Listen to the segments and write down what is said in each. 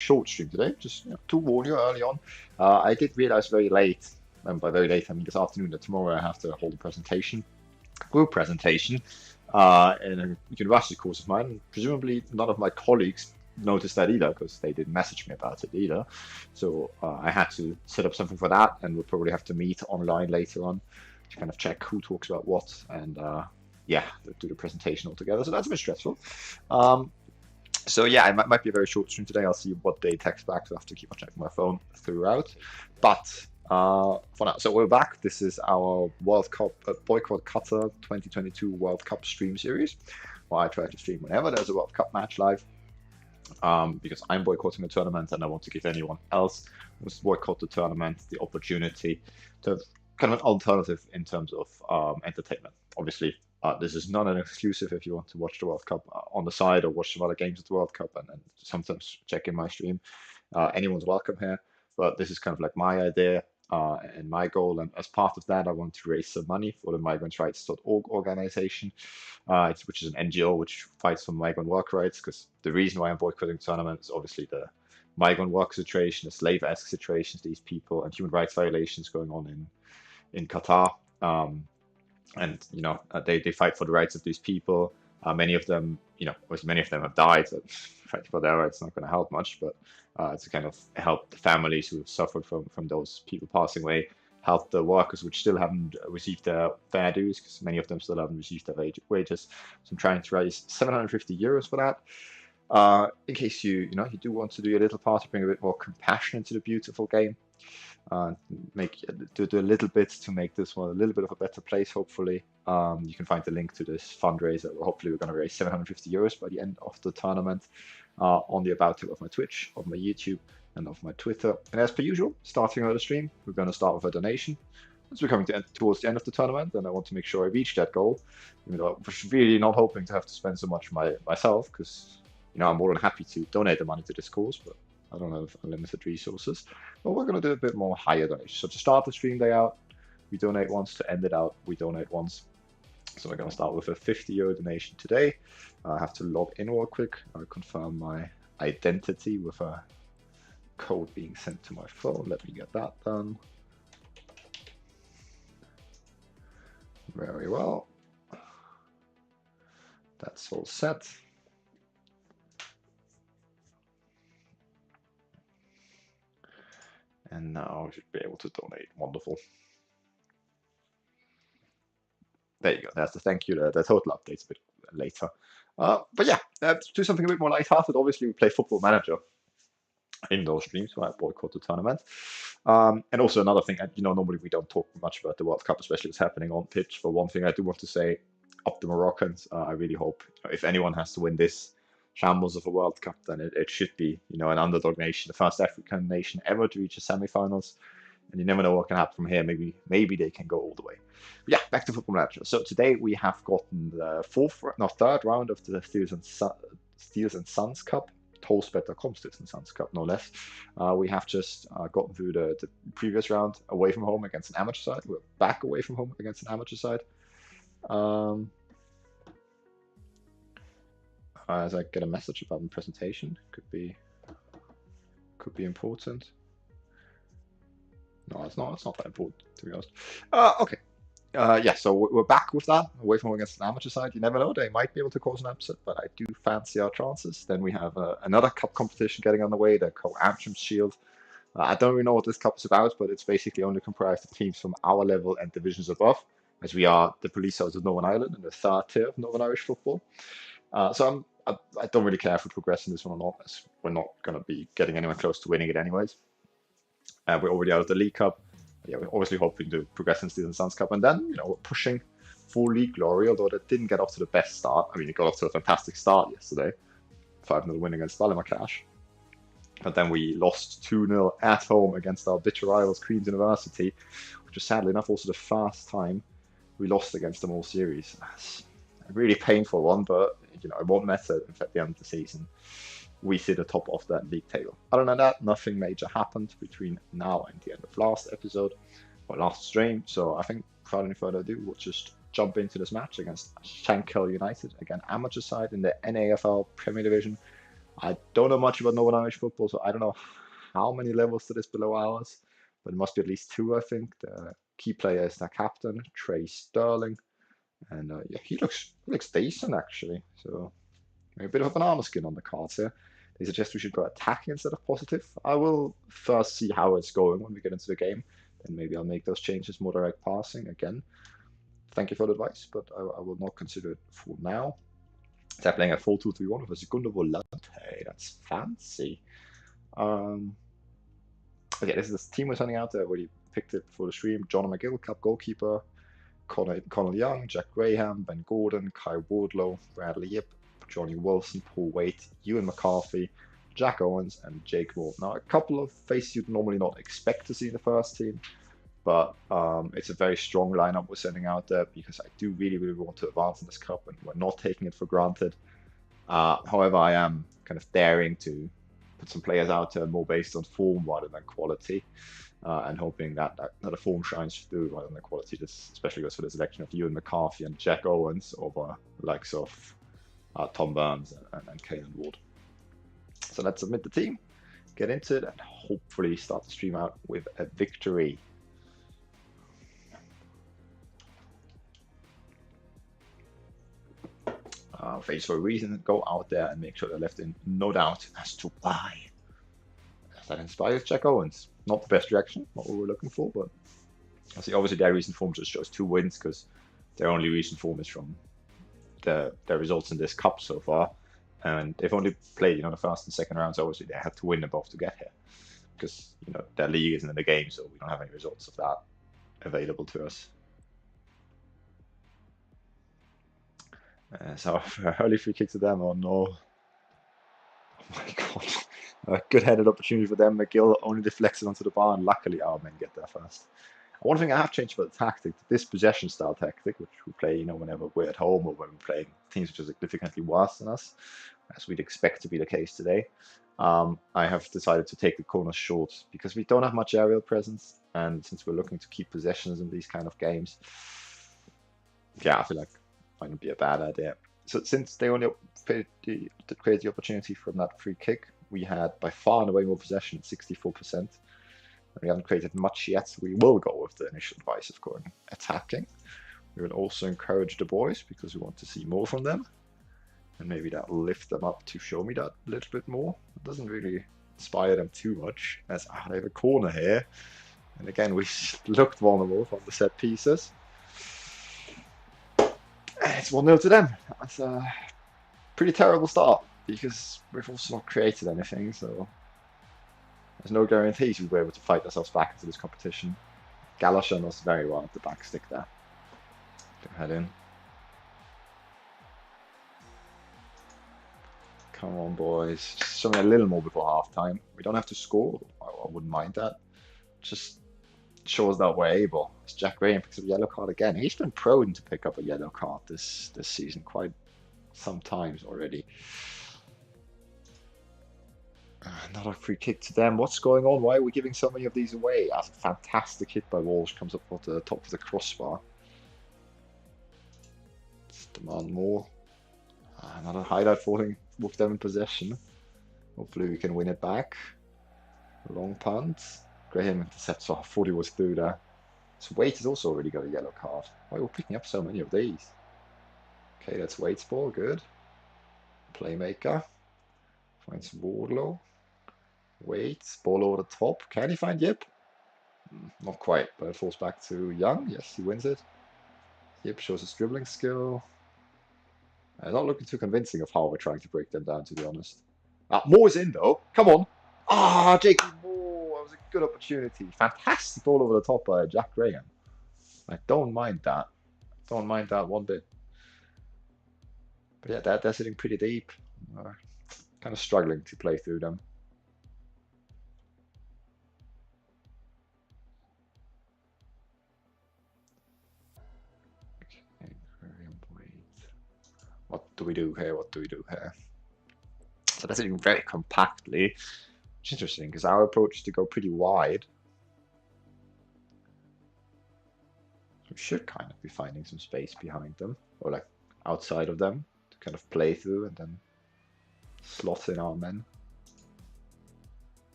short stream today, just to warn you early on. I did realize very late, and by very late I mean this afternoon, that tomorrow I have to hold a presentation, group presentation, in a university course of mine. Presumably none of my colleagues noticed that either, because they didn't message me about it either. So I had to set up something for that, and we'll probably have to meet online later on to kind of check who talks about what, and yeah, do the presentation all together. So that's a bit stressful. So yeah, it might be a very short stream today. I'll see what they text back, so I have to keep on checking my phone throughout. But for now, so we're back. This is our World Cup Boycott Qatar 2022 World Cup stream series, where I try to stream whenever there's a World Cup match live, because I'm boycotting the tournament, and I want to give anyone else who wants to boycott the tournament the opportunity to have kind of an alternative in terms of entertainment. Obviously, this is not an exclusive if you want to watch the World Cup on the side, or watch some other games of the World Cup and sometimes check in my stream. Anyone's welcome here, but this is kind of like my idea and my goal. And as part of that, I want to raise some money for the migrantsrights.org organization, which is an NGO which fights for migrant work rights. Because the reason why I'm boycotting the tournament is obviously the migrant work situation, the slave-esque situations, these people, and human rights violations going on in Qatar. And they fight for the rights of these people. Many of them, many of them have died. So fighting for their rights not going to help much, but it's to kind of help the families who have suffered from those people passing away, help the workers which still haven't received their fair dues, because many of them still haven't received their wages. So I'm trying to raise 750 euros for that. In case you do want to do a little part to bring a bit more compassion into the beautiful game. Do a little bit to make this one a little bit of a better place, hopefully. You can find the link to this fundraiser. Hopefully we're going to raise 750 euros by the end of the tournament on the about tab of my Twitch, of my YouTube, and of my Twitter. And as per usual, starting out the stream, we're going to start with a donation. As we're coming towards the end of the tournament, and I want to make sure I reach that goal. I'm really not hoping to have to spend so much myself, because I'm more than happy to donate the money to this cause, but I don't have unlimited resources. But we're going to do a bit more higher donations. So to start the stream day out, we donate once. To end it out, we donate once. So we're going to start with a 50 euro donation today. I have to log in real quick. I'll confirm my identity with a code being sent to my phone. Let me get that done. Very well. That's all set. And now I should be able to donate. Wonderful. There you go. That's the thank you. The total update's a bit later. But yeah, do something a bit more lighthearted. Obviously, we play Football Manager in those streams, so I boycott the tournament. And also another thing, normally we don't talk much about the World Cup, especially what's happening on pitch. But one thing I do want to say, up the Moroccans. I really hope if anyone has to win this shambles of a World Cup, then it should be, an underdog nation, the first African nation ever to reach the semi-finals. And you never know what can happen from here. Maybe they can go all the way. But yeah, back to Football Manager. So today we have gotten the third round of the Steels and Sons Cup, Toastbet.com Steels and Sons Cup, no less. We have just gotten through the previous round away from home against an amateur side. We're back away from home against an amateur side. As I get a message about the presentation, could be important. No, it's not that important, to be honest. Okay. Yeah, so we're back with that, away from home against an amateur side. You never know, they might be able to cause an upset, but I do fancy our chances. Then we have another cup competition getting on the way, the Co-Amsterdam Shield. I don't really know what this cup is about, but it's basically only comprised of teams from our level and divisions above, as we are the police house of Northern Ireland and the third tier of Northern Irish football. So I don't really care if we progress in this one or not, as we're not going to be getting anywhere close to winning it anyways. We're already out of the League Cup. Yeah, we're obviously hoping to progress in Steels and Sons Cup, and then we're pushing for league glory. Although that didn't get off to the best start. I mean, it got off to a fantastic start yesterday, 5-0 win against Ballymacash. But then we lost 2-0 at home against our bitter rivals Queen's University, which was sadly enough also the first time we lost against them all series. That's a really painful one, but it won't matter if at the end of the season we sit atop of that league table. Other than that, nothing major happened between now and the end of last episode or last stream. So I think without any further ado, we'll just jump into this match against Shankill United, again amateur side in the NAFL Premier Division. I don't know much about Northern Irish football, so I don't know how many levels it is below ours, but it must be at least two, I think. The key player is their captain, Trey Sterling, and yeah, he looks decent actually. So maybe a bit of an armor skin on the cards here. They suggest we should go attacking instead of positive. I will first see how it's going when we get into the game, then maybe I'll make those changes, more direct passing again. Thank you for the advice, but I will not consider it for now. They're playing a 4-2-3-1 with a Segundo Volante. That's fancy. Okay, this is the team we're sending out there. We picked it for the stream. John McGill, Cup goalkeeper. Connell Young, Jack Graham, Ben Gordon, Kai Wardlow, Bradley Yip, Johnny Wilson, Paul Waite, Ewan McCarthy, Jack Owens, and Jake Moore. Now, a couple of faces you'd normally not expect to see in the first team, but it's a very strong lineup we're sending out there because I do really, really want to advance in this cup, and we're not taking it for granted. However, I am kind of daring to put some players out there more based on form rather than quality. And hoping that the form shines through rather than the quality. This especially goes for the selection of Ewan McCarthy and Jack Owens over the likes of Tom Burns and Caelan Ward. So let's submit the team, get into it, and hopefully start the stream out with a victory. Face for a reason, go out there and make sure they're left in no doubt as to why. That inspires Jack Owens. Not the best reaction, not what we're looking for, but I see obviously their recent form just shows 2 wins because their only recent form is from their results in this cup so far, and they've only played the first and second rounds. Obviously they had to win them both to get here because their league isn't in the game, so we don't have any results of that available to us. So early free kick to them. Oh no! Oh my god! A good headed opportunity for them. McGill only deflects it onto the bar, and luckily our men get there first. One thing I have changed about the tactic, this possession style tactic, which we play, whenever we're at home or when we're playing teams which are significantly worse than us, as we'd expect to be the case today. I have decided to take the corners short because we don't have much aerial presence, and since we're looking to keep possessions in these kind of games, yeah, I feel like it might not be a bad idea. So since they only created the opportunity from that free kick, we had by far and away more possession at 64%. We haven't created much yet. We will go with the initial advice of going attacking. We will also encourage the boys because we want to see more from them. And maybe that will lift them up to show me that a little bit more. It doesn't really inspire them too much, as they have a corner here. And again, we looked vulnerable from the set pieces. It's 1-0 to them. That's a pretty terrible start because we've also not created anything, so there's no guarantees we'll be able to fight ourselves back into this competition. Galasha knows very well at the back stick there. Go head in. Come on, boys. Just show me a little more before half-time. We don't have to score. I wouldn't mind that. Just show us that we're able. As Jack Graham picks up a yellow card again. He's been prone to pick up a yellow card this season quite some times already. Another free kick to them. What's going on? Why are we giving so many of these away? That's a fantastic hit by Walsh. Comes up at the top of the crossbar. Let's demand more. Another highlight falling with them in possession. Hopefully we can win it back. Long punt. Graham intercepts. Oh, 40 was through there. So Waite has also already got a yellow card. Why are we picking up so many of these? Okay, that's Waite's ball. Good. Playmaker. Finds Wardlow. Waite. Ball over the top. Can he find Yip? Not quite, but it falls back to Young. Yes, he wins it. Yip shows his dribbling skill. Not looking too convincing of how we're trying to break them down, to be honest. Moore's in, though. Come on. Jake Moore. That was a good opportunity. Fantastic ball over the top by Jack Graham. I don't mind that. Don't mind that one bit. But yeah, they're sitting pretty deep. Kind of struggling to play through them. Okay, what do we do here? What do we do here? So they're sitting very compactly. Which is interesting because our approach is to go pretty wide. We should kind of be finding some space behind them, or like outside of them, to kind of play through and then slot in our men.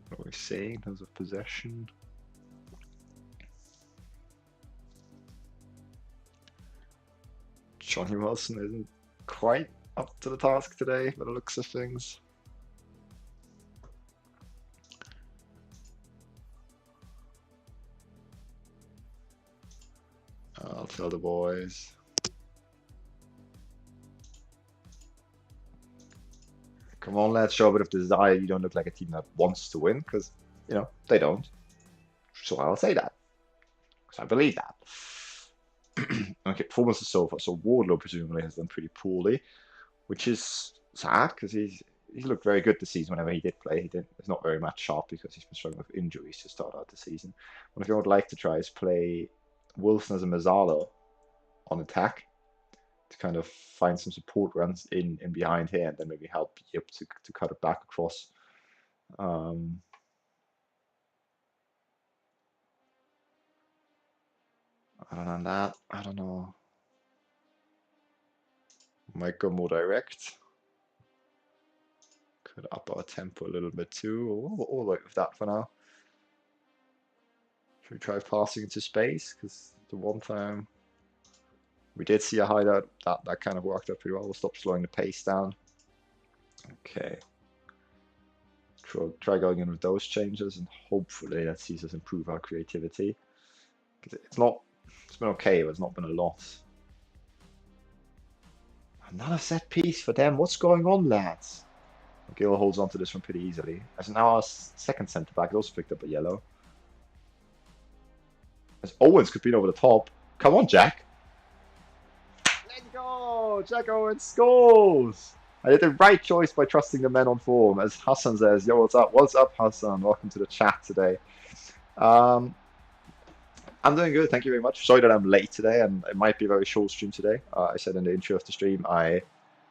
What are we saying in terms of possession? Johnny Wilson isn't quite up to the task today by the looks of things. I'll tell the boys. Come on, lads, show a bit of desire. You don't look like a team that wants to win, because, you know, they don't. So I'll say that, because I believe that. Okay, performances so far. So Wardlow presumably has done pretty poorly, which is sad, because he's looked very good this season whenever he did play. He's not very much sharp because he's been struggling with injuries to start out the season. One thing I would like to try is play Wilson as a Mazzalo on attack to kind of find some support runs in behind here, and then maybe help Yip to cut it back across. Other than that, I don't know. Might go more direct. Could up our tempo a little bit too. We'll wait with that for now. Should we try passing into space? Because the one time we did see a hideout, that kind of worked out pretty well. We'll stop slowing the pace down. Okay. Try going in with those changes, and hopefully that sees us improve our creativity. Because it's been okay, but it's not been a lot. Another set piece for them. What's going on, lads? Gill holds on to this one pretty easily. As now our second centre back also picked up a yellow. As Owens could beat over the top. Come on, Jack. Let's go! Jack Owens scores! I did the right choice by trusting the men on form. As Hassan says, yo, what's up? What's up, Hassan? Welcome to the chat today. I'm doing good, thank you very much. Sorry that I'm late today, and it might be a very short stream today. I said in the intro of the stream, I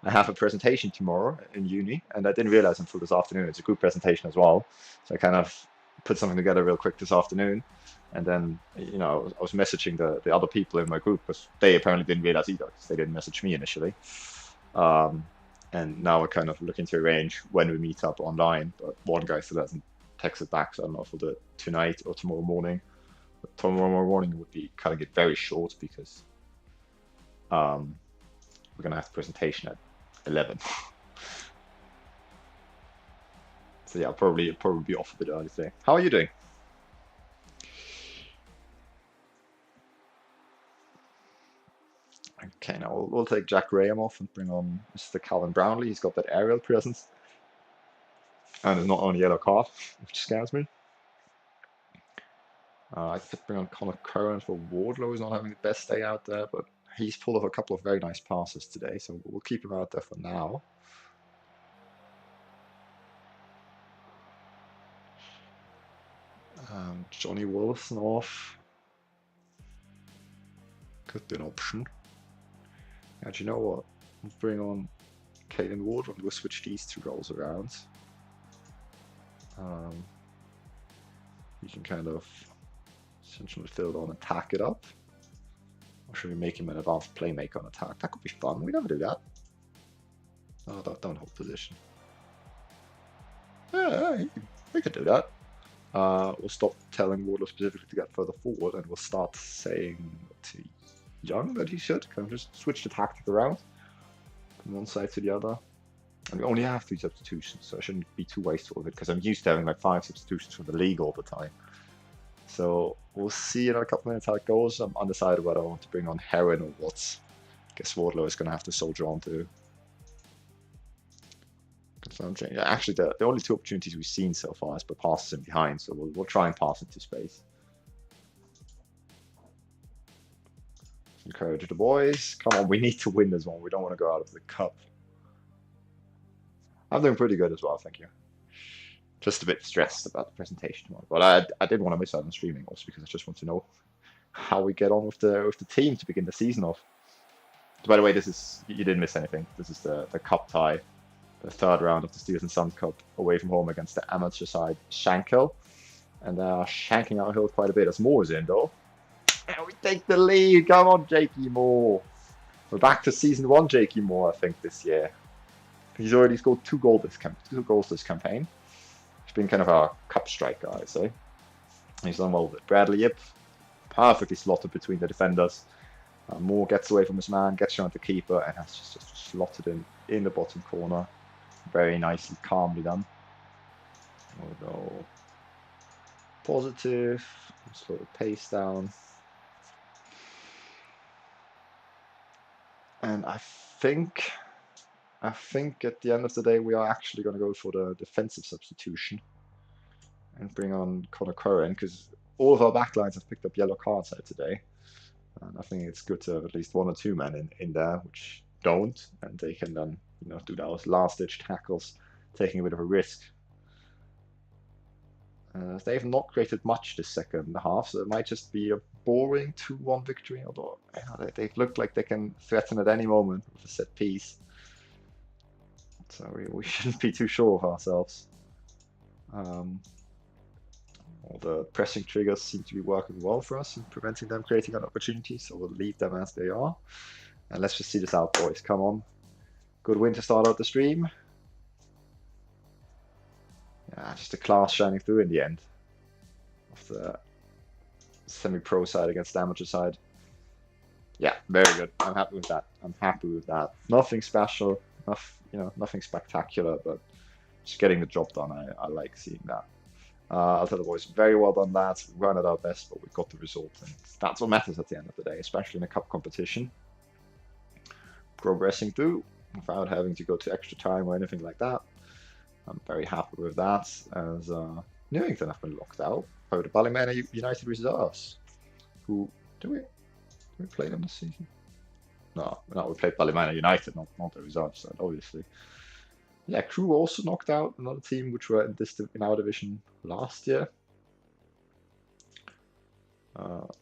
have a presentation tomorrow in uni, and I didn't realize until this afternoon. It's a group presentation as well. So I kind of put something together real quick this afternoon. And then, you know, I was messaging the other people in my group, because they apparently didn't realize either, because they didn't message me initially. And now we're kind of looking to arrange when we meet up online, but one guy still hasn't texted back, so I don't know if we'll do it tonight or tomorrow morning. But tomorrow morning would be kind of get very short, because we're gonna have the presentation at 11. So yeah, I'll probably be off a bit early today. How are you doing? Okay, now we'll take Jack Graham off and bring on Mr. Calvin Brownlee. He's got that aerial presence. And it's not on a yellow card, which scares me. I could bring on Connor Curran for Wardlow. He's not having the best day out there, but he's pulled off a couple of very nice passes today, so we'll keep him out there for now. Johnny Wilson off. Could be an option. And you know what? We'll bring on Caitlin Ward and we'll switch these two roles around. You can kind of central midfield on attack it up. Or should we make him an advanced playmaker on attack? That could be fun. We never do that. Oh, don't hold position. Yeah, we could do that. We'll stop telling Wardlow specifically to get further forward, and we'll start saying to Young that he should kind of just switch the tactic around from one side to the other. And we only have 3 substitutions, so I shouldn't be too wasteful of it, because I'm used to having like 5 substitutions from the league all the time. So we'll see in a couple minutes how it goes. I'm undecided whether I want to bring on Heron or what. I guess Wardlow is going to have to soldier on to. Actually, the only 2 opportunities we've seen so far is by passes in behind, so we'll try and pass into space. Encourage the boys. Come on, we need to win this one. We don't want to go out of the cup. I'm doing pretty good as well, thank you. Just a bit stressed about the presentation tomorrow. But I didn't want to miss out on streaming also, because I just want to know how we get on with the team to begin the season off. So by the way, this is, you didn't miss anything. This is the cup tie, the 3rd round of the Steelers and Suns Cup away from home against the amateur side Shankill. And they are shanking our hill quite a bit as Moore is in though. And we take the lead. Come on, Jakey Moore. We're back to season 1 Jakey Moore, I think, this year. He's already scored 2 goals this campaign. He's been kind of a cup striker, I'd say. He's done well with Bradley Yip. Perfectly slotted between the defenders. Moore gets away from his man, gets around the keeper, and has just slotted in the bottom corner. Very nicely, calmly done. We'll go positive. Slow the pace down. And I think at the end of the day we are actually going to go for the defensive substitution and bring on Conor Curran, because all of our backlines have picked up yellow cards out today. And I think it's good to have at least 1 or 2 men in there which don't, and they can then do those last-ditch tackles, taking a bit of a risk. They've not created much this second half, so it might just be a boring 2-1 victory, although they've looked like they can threaten at any moment with a set piece. So we shouldn't be too sure of ourselves. All the pressing triggers seem to be working well for us in preventing them creating an opportunity, so we'll leave them as they are. And let's just see this out, boys. Come on. Good win to start out the stream. Yeah, just a class shining through in the end of the semi-pro side against the amateur side. Yeah, very good. I'm happy with that. Nothing special, nothing spectacular, but just getting the job done. I like seeing that. I'll tell the boys, very well done, lads. We ran at our best, but we got the result, and that's what matters at the end of the day, especially in a cup competition. Progressing through without having to go to extra time or anything like that. I'm very happy with that, as Newington have been locked out by the Ballymena United reserves. Who do we play them this season? No, we played Ballymena United, not the reserves side, obviously. Yeah, Crew also knocked out another team which were in our division last year.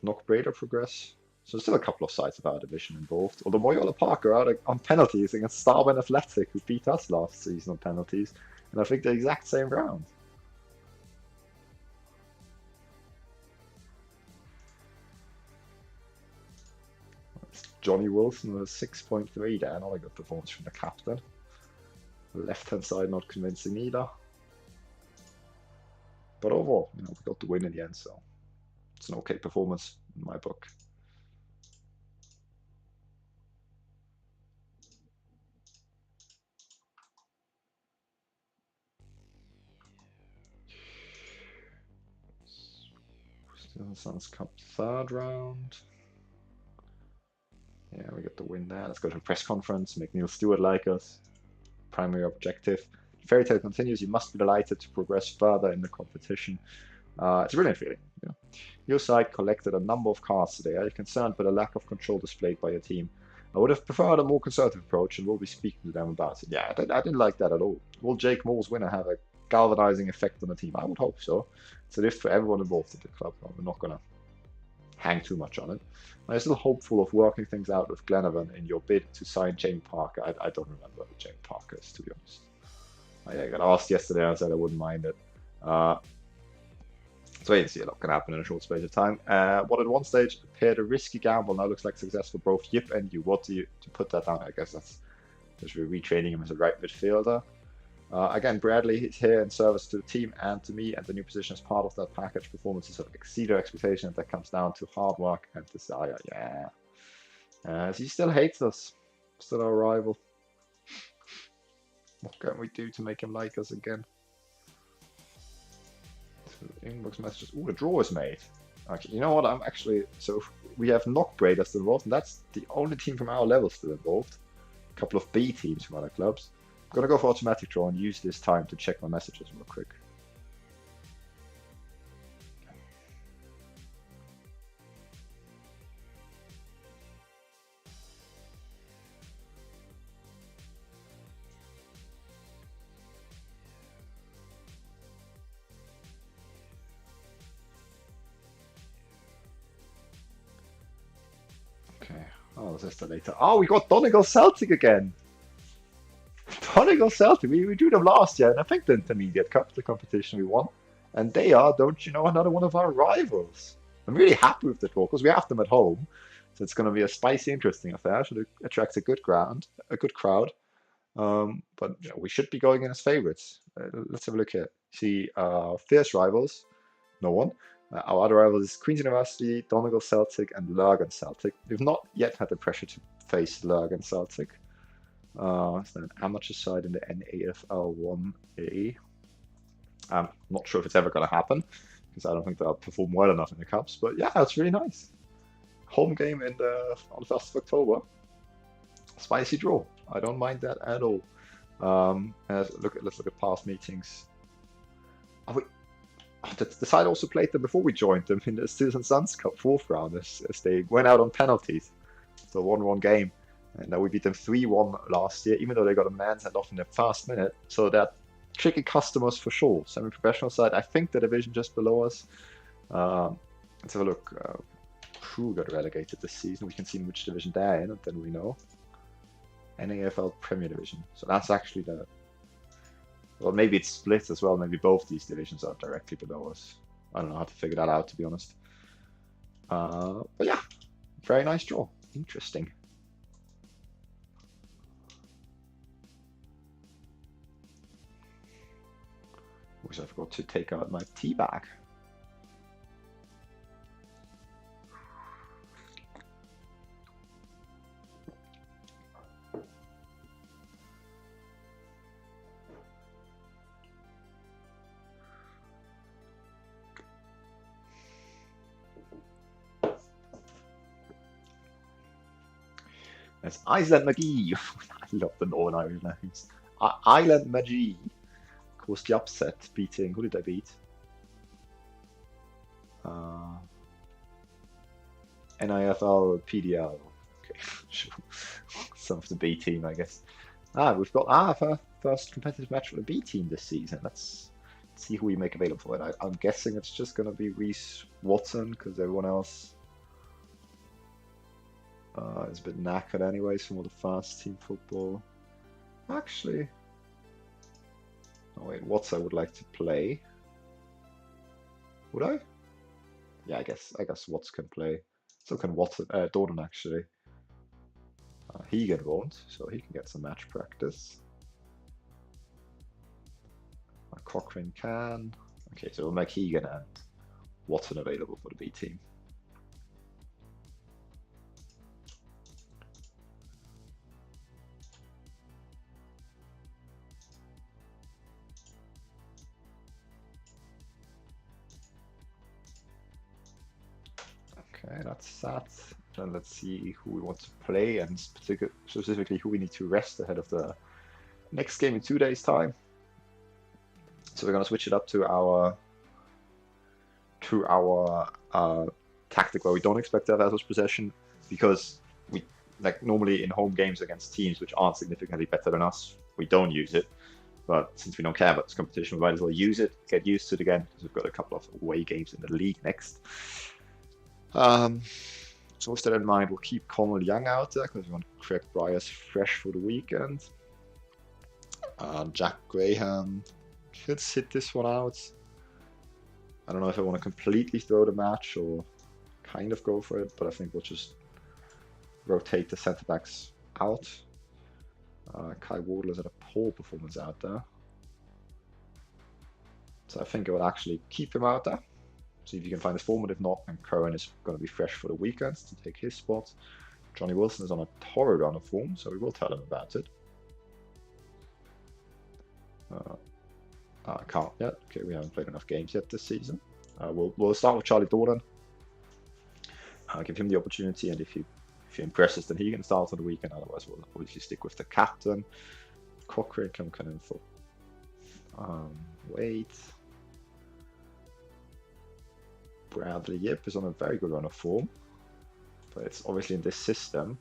Knock Breda progress. So there's still a couple of sides of our division involved. Although Moyola Park are out on penalties against Starburn Athletic, who beat us last season on penalties. And I think the exact same round. Johnny Wilson with a 6.3 there, not a good performance from the captain. The left-hand side not convincing either. But overall, we got the win in the end, so it's an okay performance in my book. Suns Cup 3rd round. Yeah, we got the win there. Let's go to a press conference, make Neil Stewart like us. Primary objective. Fairy tale continues. You must be delighted to progress further in the competition. It's a brilliant feeling. Your side collected a number of cards today. Are you concerned by the lack of control displayed by your team? I would have preferred a more conservative approach, and we'll be speaking to them about it. Yeah, I didn't like that at all. Will Jake Moore's winner have a galvanizing effect on the team? I would hope so. It's a lift for everyone involved in the club. We're not going to hang too much on it. I'm still hopeful of working things out with Glenavon in your bid to sign Jamie Parker. I don't remember who Jamie Parker is, to be honest. I got asked yesterday, and I said I wouldn't mind it. So you can see a lot can happen in a short space of time. What at one stage appeared a risky gamble now looks like success for both Yip and you. What do you to put that down? I guess that's just retraining him as a right midfielder. Again, Bradley is here in service to the team and to me, and the new position as part of that package. Performances have exceeded expectations. That comes down to hard work and desire. Yeah. He still hates us. Still our rival. What can we do to make him like us again? Inbox messages. Ooh, a draw is made. Okay, you know what? So we have Knock Braiders involved, and that's the only team from our level still involved. A couple of B teams from other clubs. I'm gonna go for automatic draw and use this time to check my messages real quick. Oh, this is the later. Oh, we got Donegal Celtic again. Donegal Celtic. We drew them last year, and I think the Intermediate Cup, the competition we won. And they are, don't you know, another one of our rivals. I'm really happy with the draw because we have them at home, so it's going to be a spicy, interesting affair. Should attract a good crowd. But you know, we should be going in as favorites. Let's have a look here. See, fierce rivals, no one. Our other rivals is Queen's University, Donegal Celtic, and Lurgan Celtic. We've not yet had the pressure to face Lurgan Celtic. It's an amateur side in the NAFL 1A. I'm not sure if it's ever going to happen because I don't think they'll perform well enough in the cups. But yeah, it's really nice. Home game on the 1st of October. Spicy draw. I don't mind that at all. Let's look at past meetings. The side also played them before we joined them in the Citizen Suns Cup 4th round as they went out on penalties. So 1-1 game. And we beat them 3-1 last year, even though they got a man's hand off in the first minute. So they're tricky customers for sure. Semi-professional side, I think the division just below us. Let's have a look. Who got relegated this season? We can see in which division they're in, and then we know. NAFL Premier Division. So that's actually the... Well, maybe it's split as well. Maybe both these divisions are directly below us. I don't know how to figure that out, to be honest. But yeah, very nice draw. Interesting. I forgot to take out my tea bag. That's Iceland McGee. I love the Northern Irish names. Island McGee. Of course, the upset beating. Who did I beat? NIFL PDL. Okay, sure. Some of the B team, I guess. We've got our first competitive match for the B team this season. Let's see who we make available for it. I'm guessing it's just going to be Reese Watson because everyone else is a bit knackered anyways from all the fast team football. Actually, oh wait, Watts I would like to play. Would I? Yeah, I guess Watts can play. So can Watson, Dornan actually. Hegan won't, so he can get some match practice. Cochrane can. Okay, so we'll make Hegan and Watson available for the B team. Okay, that's that. Then let's see who we want to play and specifically who we need to rest ahead of the next game in 2 days' time. So we're going to switch it up to our tactic where we don't expect to have as much possession because we normally in home games against teams which aren't significantly better than us, we don't use it. But since we don't care about this competition, we might as well use it, get used to it again because we've got a couple of away games in the league next. So with that in mind, we'll keep Connell Young out there because we want Craig Bryars fresh for the weekend. Jack Graham should sit this one out. I don't know if I want to completely throw the match or kind of go for it, but I think we'll just rotate the centre backs out. Kai Wardler's had a poor performance out there. So I think I would actually keep him out there. See if you can find his form, but if not, then Cohen is going to be fresh for the weekend to take his spot. Johnny Wilson is on a torrid run of form, so we will tell him about it. I can't yet. Okay, we haven't played enough games yet this season. We'll start with Charlie Dornan. Give him the opportunity, and if he impresses, then he can start on the weekend. Otherwise, we'll obviously stick with the captain. Cochrane can come in for wait. Bradley Yip is on a very good run of form, but it's obviously in this system.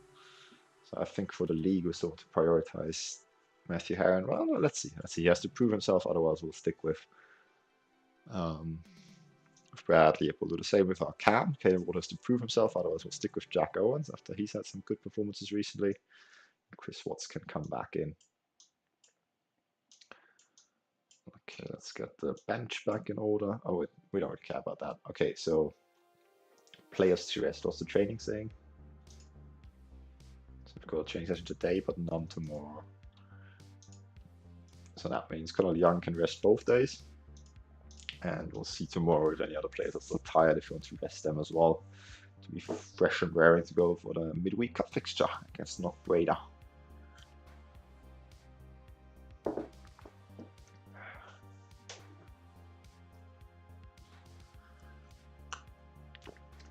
So I think for the league, we're still to prioritize Matthew Heron. Well, let's see. He has to prove himself. Otherwise, we'll stick with Bradley Yip. We'll do the same with our Cam. Caden Ward has to prove himself. Otherwise, we'll stick with Jack Owens after he's had some good performances recently. Chris Watts can come back in. Okay, let's get the bench back in order. Oh, we don't really care about that. Okay, so players to rest. What's the training saying? So we've got a training session today, but none tomorrow. So that means Connor Young can rest both days. And we'll see tomorrow if any other players are still tired, if you want to rest them as well, to be fresh and raring to go for the midweek cup fixture against North Breda.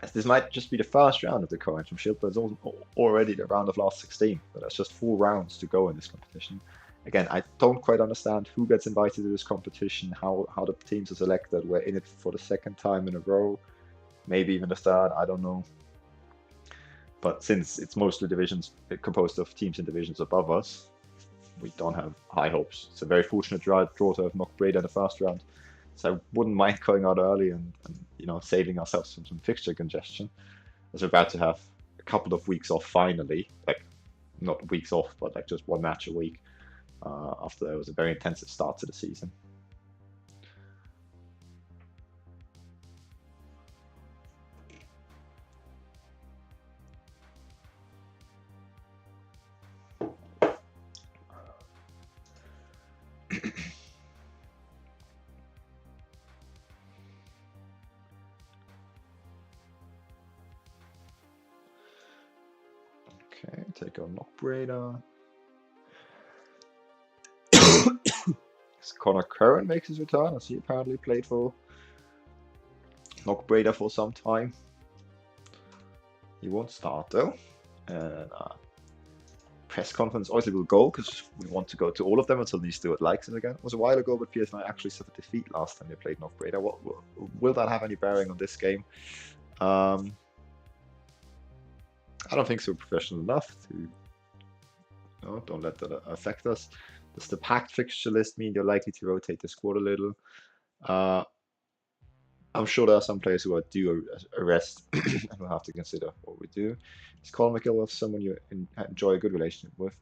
As this might just be the first round of the Co-Antrim Shield, but it's already the round of last 16. But that's just 4 rounds to go in this competition. Again, I don't quite understand who gets invited to this competition, how the teams are selected. We're in it for the 2nd time in a row, maybe even the 3rd, I don't know. But since it's mostly divisions composed of teams in divisions above us, we don't have high hopes. It's a very fortunate draw to have knocked Breda in the first round. So I wouldn't mind going out early and you know, saving ourselves from some fixture congestion, as we're about to have a couple of weeks off finally. Like, not weeks off, but like just 1 match a week after there was a very intensive start to the season. Okay, take on Knock Breda. Connor Curran makes his return, as he apparently played for Knock Breda for some time. He won't start though. And press conference obviously will go, because we want to go to all of them until these Stewart likes it again. It was a while ago, but P.S.N.I actually suffered defeat last time they played Knock Breda. Will that have any bearing on this game? I don't think so. Professional enough to. No, don't let that affect us. Does the packed fixture list mean you're likely to rotate the squad a little? I'm sure there are some players who are due a rest, and we'll have to consider what we do. Is Colin McGill someone you enjoy a good relationship with?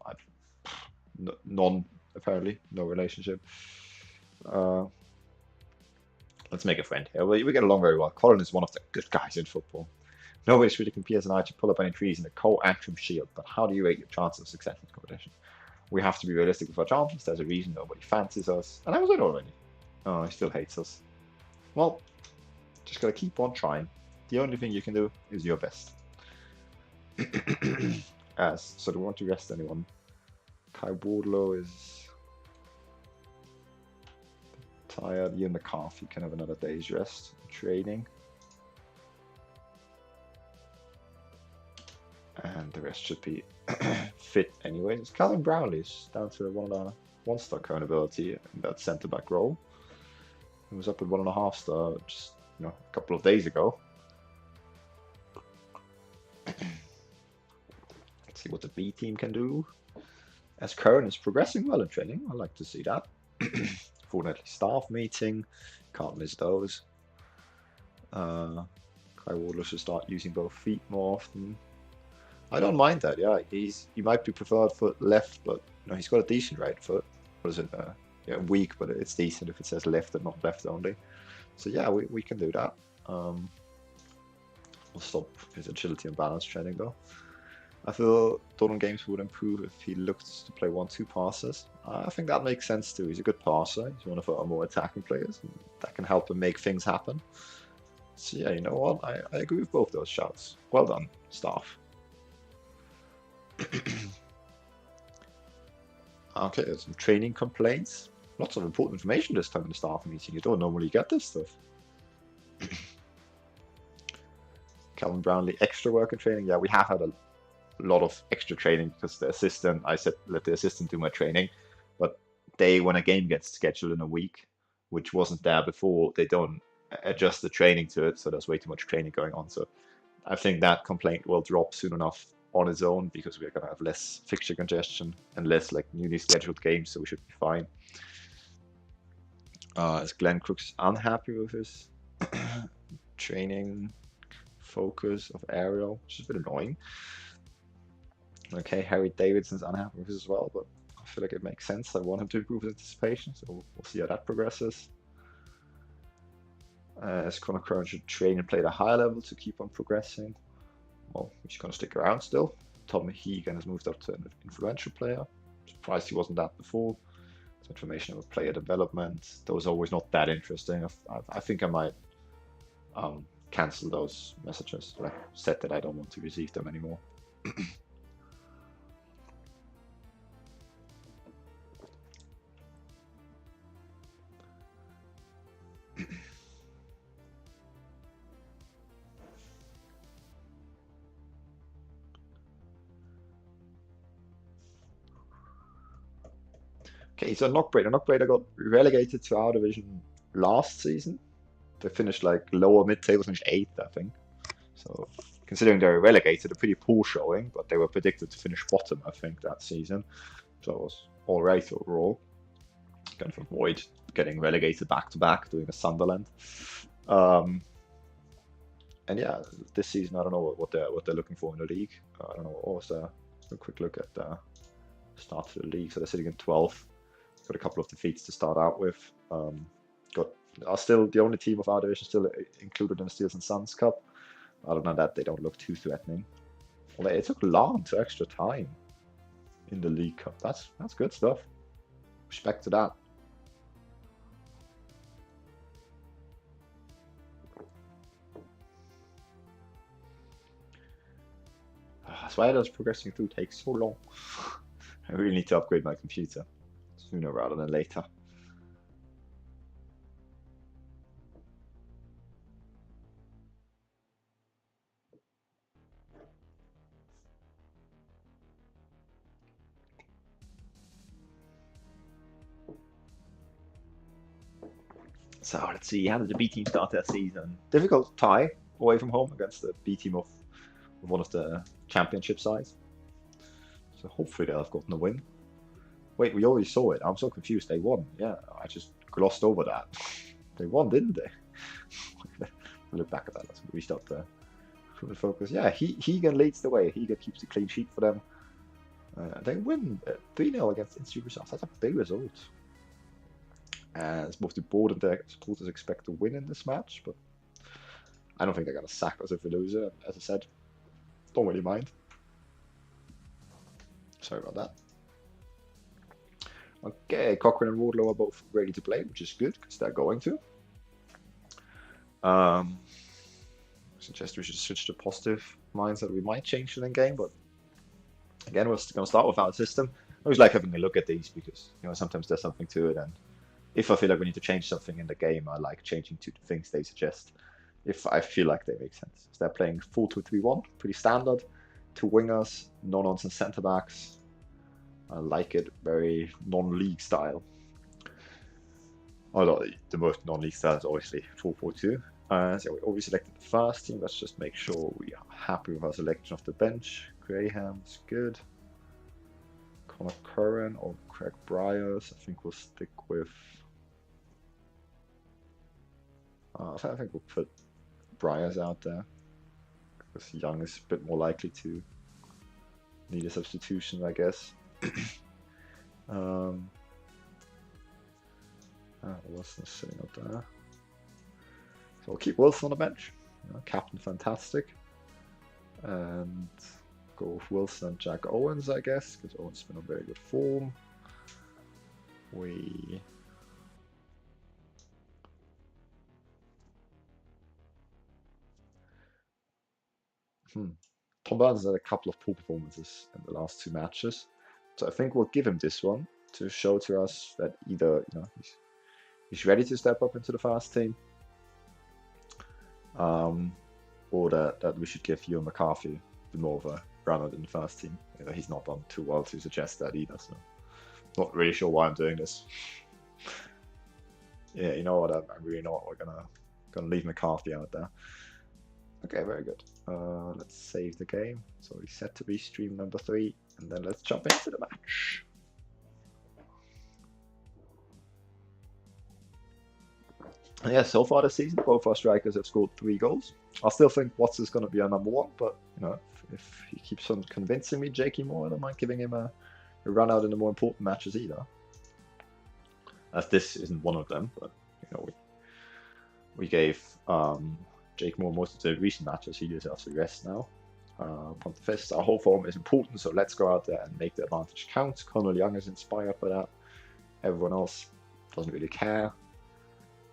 None, apparently. No relationship. Let's make a friend here. We get along very well. Colin is one of the good guys in football. Nobody's really P.S.N.I to pull up any trees in the Co-Antrim Shield, but how do you rate your chances of success in the competition? We have to be realistic with our chances. There's a reason nobody fancies us. And that was it already. Oh, he still hates us. Well, just gotta keep on trying. The only thing you can do is your best. So do we want to rest anyone? Kai Wardlow is tired. Ian McCarthy can have another day's rest. Training. And the rest should be fit anyways. Calvin Brownlee's down to a 1.5 star ability in that centre back role. He was up at 1.5 star just a couple of days ago. Let's see what the B team can do. As Curran is progressing well in training, I like to see that. Fortnightly staff meeting, can't miss those. Kai Wardlow should start using both feet more often. I don't mind that. Yeah, he might be preferred foot left, but he's got a decent right foot. What is it? Weak, but it's decent if it says left and not left only. So yeah, we can do that. We'll stop his agility and balance training though. I feel Dortmund games would improve if he looked to play 1-2 passes. I think that makes sense too. He's a good passer. He's one of our more attacking players. That can help him make things happen. So yeah, you know what? I agree with both those shouts. Well done, staff. Okay, there's some training complaints. Lots of important information this time in the staff meeting. You don't normally get this stuff. Calvin Brownlee, extra work in training. Yeah, we have had a lot of extra training because the assistant, I said, let the assistant do my training. But when a game gets scheduled in a week, which wasn't there before, they don't adjust the training to it. So there's way too much training going on. So I think that complaint will drop soon enough on its own, because we're going to have less fixture congestion and less newly scheduled games, so we should be fine. Is Glenn Crooks unhappy with his training focus of aerial, which is a bit annoying. Okay, Harry Davidson's unhappy with this as well, but I feel like it makes sense. I want him to improve his anticipation, so we'll see how that progresses. As Conor Curran should train and play at a higher level to keep on progressing. Well, he's going to stick around still. Tom Hegan has moved up to an influential player. Surprised he wasn't that before. Some information about player development. Those are always not that interesting. I think I might cancel those messages. I said that I don't want to receive them anymore. Okay, so Knockbrader. Knockbrader got relegated to our division last season. They finished like lower mid-table, finished 8th, I think. So considering they were relegated, a pretty poor showing, but they were predicted to finish bottom, I think, that season. So it was all right overall. Kind of avoid getting relegated back-to-back, doing a Sunderland. And yeah, this season, I don't know what they're looking for in the league. I don't know what was there. A quick look at the start of the league. So they're sitting in 12th. Got a couple of defeats to start out with. Are still the only team of our division still included in the Steels and Suns Cup. Other than that, they don't look too threatening. Well, it took long to extra time in the League Cup. That's good stuff. Respect to that. That's why those progressing through takes so long. I really need to upgrade my computer sooner rather than later. So let's see, how did the B team start their season? Difficult tie away from home against the B team of one of the championship sides. So hopefully they'll have gotten a win. Wait, we already saw it. I'm so confused. They won. Yeah, I just glossed over that. They won, didn't they? Look back at that. Let's restart the focus. Yeah, Hegan leads the way. Hegan keeps the clean sheet for them. They win 3-0 against Institute Results. That's a big result. As both the board and their supporters expect to win in this match, but I don't think they're going to sack us if we lose it. As I said, don't really mind. Sorry about that. Okay, Cochrane and Wardlow are both ready to play, which is good because they're going to. I suggest we should switch to positive mindset. We might change it in game, but again, we're going to start with our system. I always like having a look at these because sometimes there's something to it, and if I feel like we need to change something in the game, I like changing to the things they suggest if I feel like they make sense. So they're playing 4-2-3-1, pretty standard. 2 wingers, no-nonsense centre backs. I like it, very non-league style. Although the most non-league style is obviously 4-4-2. So we already selected the first team. Let's just make sure we are happy with our selection of the bench. Graham's good. Conor Curran or Craig Bryars. I think we'll stick with. I think we'll put Bryars out there because Young is a bit more likely to need a substitution, I guess. Wilson's sitting up there. So we'll keep Wilson on the bench. Captain fantastic. And go with Wilson and Jack Owens, I guess, because Owens has been on very good form. Tom Burns has had a couple of poor performances in the last 2 matches. So I think we'll give him this one to show to us that either he's ready to step up into the first team, or that we should give Ewan McCarthy a bit more of a run out in the first team. He's not done too well to suggest that either, so not really sure why I'm doing this. Yeah, you know what? I'm really not. We're gonna leave McCarthy out there. Okay, very good. Let's save the game. So we set to be stream number 3, and then let's jump into the match. And yeah, so far this season, both our strikers have scored 3 goals. I still think Watts is going to be our number 1, but if he keeps on convincing me, Jakey Moore, I don't mind giving him a run out in the more important matches either. As this isn't one of them, but We gave Jake Moore most of the recent matches. He deserves the rest now. Pontifest, our whole form is important, so let's go out there and make the advantage count. Connell Young is inspired by that. Everyone else doesn't really care.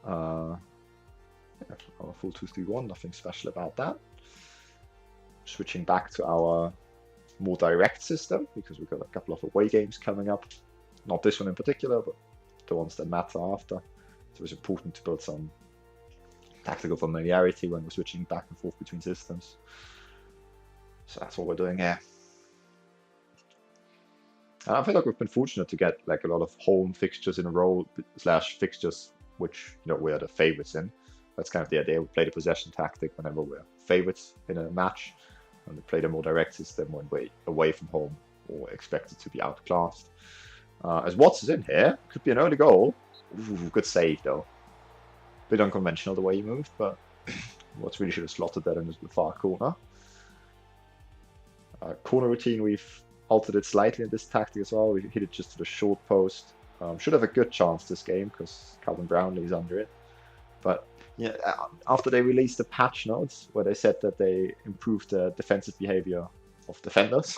Our full 2-3-1, nothing special about that. Switching back to our more direct system, because we've got a couple of away games coming up. Not this one in particular, but the ones that matter after. So it's important to build some tactical familiarity when we're switching back and forth between systems. So that's what we're doing here. And I feel like we've been fortunate to get like a lot of home fixtures in a row, / fixtures which, you know, we're the favorites in. That's kind of the idea. We play the possession tactic whenever we're favorites in a match, and we play the more direct system when we're away from home or expected to be outclassed. As Watts is in here, could be an early goal. Ooh, good save though. Bit unconventional the way he moved, but Watts really should have slotted that in the far corner. Corner routine, we've altered it slightly in this tactic as well. We hit it just to the short post. Should have a good chance this game because Calvin Brownlee is under it. But yeah, after they released the patch notes where they said that they improved the defensive behavior of defenders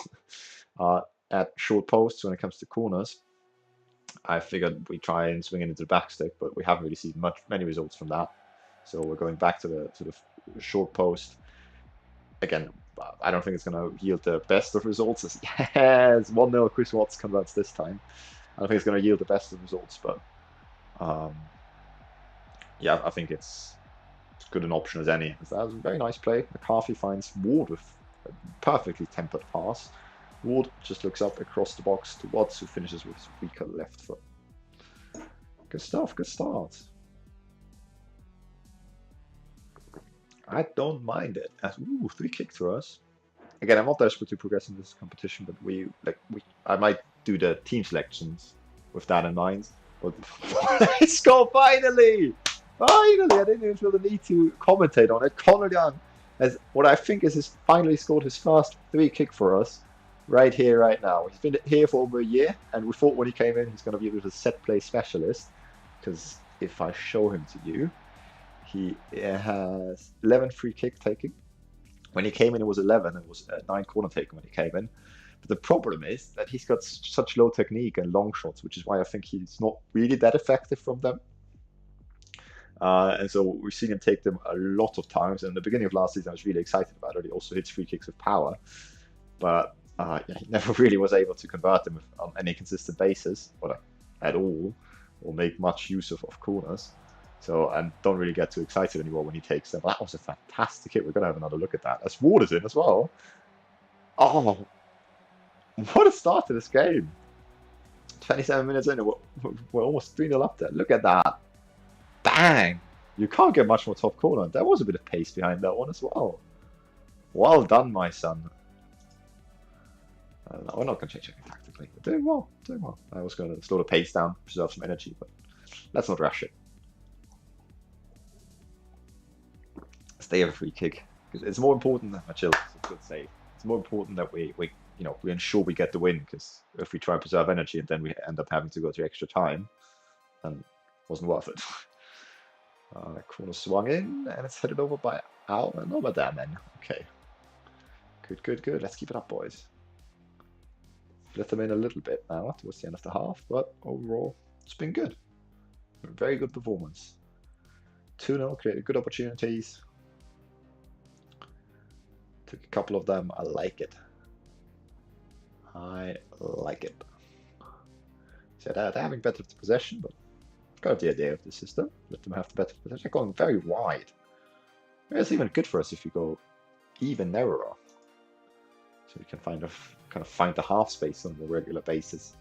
at short posts when it comes to corners, I figured we try and swing it into the backstick, but we haven't really seen many results from that. So we're going back to the short post. Again, I don't think it's going to yield the best of results. Yes, 1-0 Chris Watts converts this time. I don't think it's going to yield the best of results, but yeah, I think it's as good an option as any. That was a very nice play. McCarthy finds Ward with a perfectly tempered pass. Ward just looks up across the box to Watts, who finishes with his weaker left foot. Good stuff, good start. I don't mind it. Ooh, 3 kick throws. Again, I'm not desperate to progress in this competition, but I might do the team selections with that in mind. But they score finally! Finally! I didn't even feel the need to commentate on it. Connell Young has what I think is finally scored his first 3 kick for us. Right here, right now. He's been here for over a year, and we thought when he came in he's going to be a set play specialist. Because if I show him to you, he has 11 free kick taking. When he came in, it was 11. It was 9 corner taking when he came in. But the problem is that he's got such low technique and long shots, which is why I think he's not really that effective from them. And so we've seen him take them a lot of times. And in the beginning of last season, I was really excited about it. He also hits free kicks with power. But yeah, he never really was able to convert them on any consistent basis, or at all, or make much use of corners. So I don't really get too excited anymore when he takes them. That was a fantastic hit. We're going to have another look at that. As Ward is in as well. Oh, what a start to this game. 27 minutes in, we're almost 3-0 up there. Look at that. Bang! You can't get much more top corner. There was a bit of pace behind that one as well. Well done, my son. No, we're not going to change anything tactically. We're doing well, doing well. I was going to slow the pace down, preserve some energy, but let's not rush it. Stay have a free kick, because it's more important that Chill is a good save. It's more important that we ensure we get the win, because if we try and preserve energy and then we end up having to go to extra time, then it wasn't worth it. Corner swung in, and it's headed over by another damn man. Okay. Good. Let's keep it up, boys. Let them in a little bit now towards the end of the half, but overall, it's been good. Very good performance. 2-0, created good opportunities. Took a couple of them. I like it. So they're having better possession, but got the idea of the system. Let them have the better possession. They're going very wide. It's even good for us if we go even narrower. So we can kind of find the half space on a more regular basis.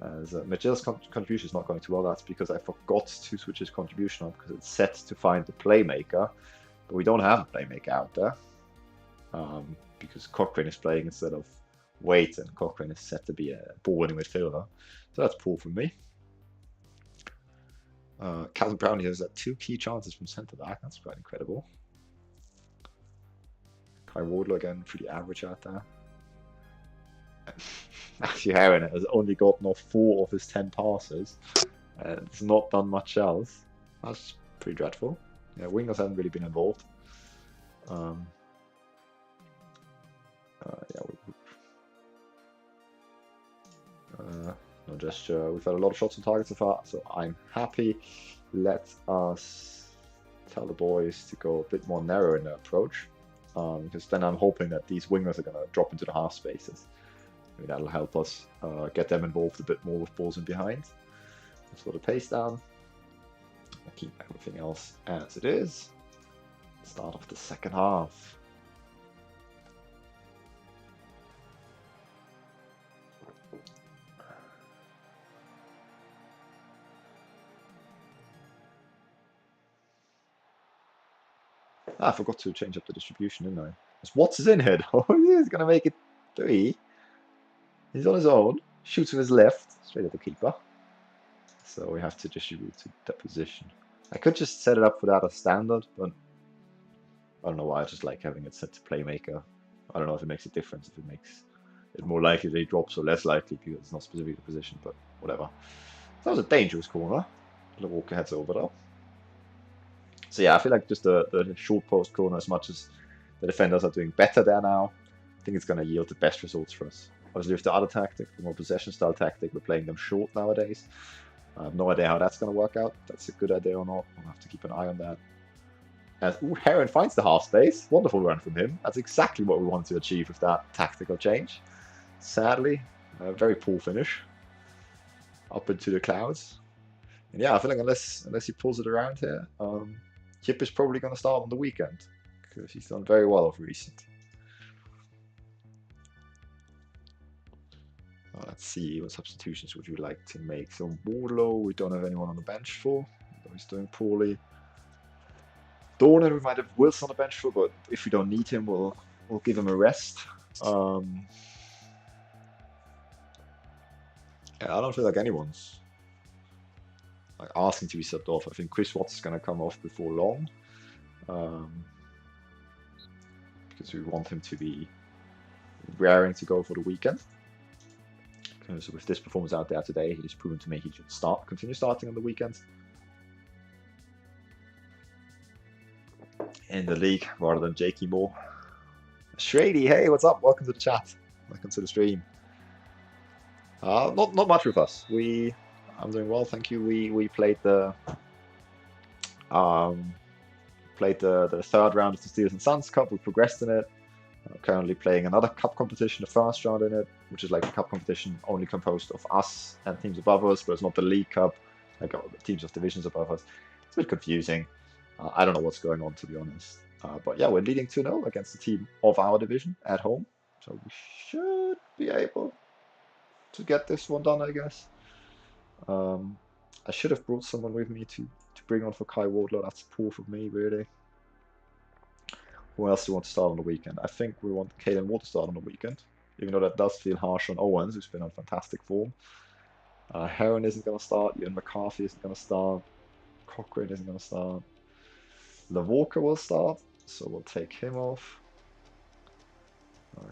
As Magill's contribution is not going too well. That's because I forgot to switch his contribution on because it's set to find the playmaker, but we don't have a playmaker out there because Cochrane is playing instead of Waite, and Cochrane is set to be a ball-winning midfielder. So that's poor for me. Calvin Brownlee has 2 key chances from centre back. That's quite incredible. Kai Wardlow again pretty average out there. Matthew Heron has only gotten off 4 of his 10 passes. It's not done much else. That's pretty dreadful. Yeah, wingers haven't really been involved. Yeah, no gesture. We've had a lot of shots on target so far, so I'm happy. Let us tell the boys to go a bit more narrow in their approach, because then I'm hoping that these wingers are going to drop into the half spaces. Maybe that'll help us get them involved a bit more with balls in behind. Let's slow the pace down. I'll keep everything else as it is. Start of the second half. I forgot to change up the distribution, didn't I? Watts is in here. Oh, he's going to make it 3. He's on his own. Shoots with his left, straight at the keeper. So we have to distribute to that position. I could just set it up without a standard, but I don't know why. I just like having it set to playmaker. I don't know if it makes a difference, if it makes it more likely that he drops or less likely because it's not specific to position, but whatever. That was a dangerous corner. Walker heads over though. So yeah, I feel like just the short post corner, as much as the defenders are doing better there now, I think it's going to yield the best results for us. Obviously with the other tactic, the more possession style tactic, we're playing them short nowadays. I have no idea how that's going to work out. That's a good idea or not. We'll have to keep an eye on that. As Heron finds the half space. Wonderful run from him. That's exactly what we wanted to achieve with that tactical change. Sadly, a very poor finish. Up into the clouds. And yeah, I feel like unless he pulls it around here, Yip is probably going to start on the weekend. Because he's done very well of recent. Let's see, what substitutions would you like to make? So Wardlow, we don't have anyone on the bench for. He's doing poorly. Dornan, we might have Wilson on the bench for, but if we don't need him, we'll give him a rest. Yeah, I don't feel like anyone's like asking to be subbed off. I think Chris Watts is going to come off before long, because we want him to be raring to go for the weekend. So with this performance out there today, he's proven to me he should continue starting on the weekend in the league rather than Jakey Moore. Shrady, hey, what's up? Welcome to the chat. Welcome to the stream. Not much with us. I'm doing well, thank you. We played the third round of the Steelers and Suns Cup. We progressed in it. Currently playing another cup competition, the first round in it, which is like a cup competition only composed of us and teams above us, but it's not the League Cup, like teams of divisions above us. It's a bit confusing. I don't know what's going on, to be honest. But yeah, we're leading 2-0 against the team of our division at home. So we should be able to get this one done, I guess. I should have brought someone with me to bring on for Kai Wardlow. That's poor for me, really. Who else do we want to start on the weekend? I think we want Caden Ward to start on the weekend, even though that does feel harsh on Owens, who's been on fantastic form. Heron isn't going to start. Ian McCarthy isn't going to start. Cochrane isn't going to start. LaWalker will start, so we'll take him off.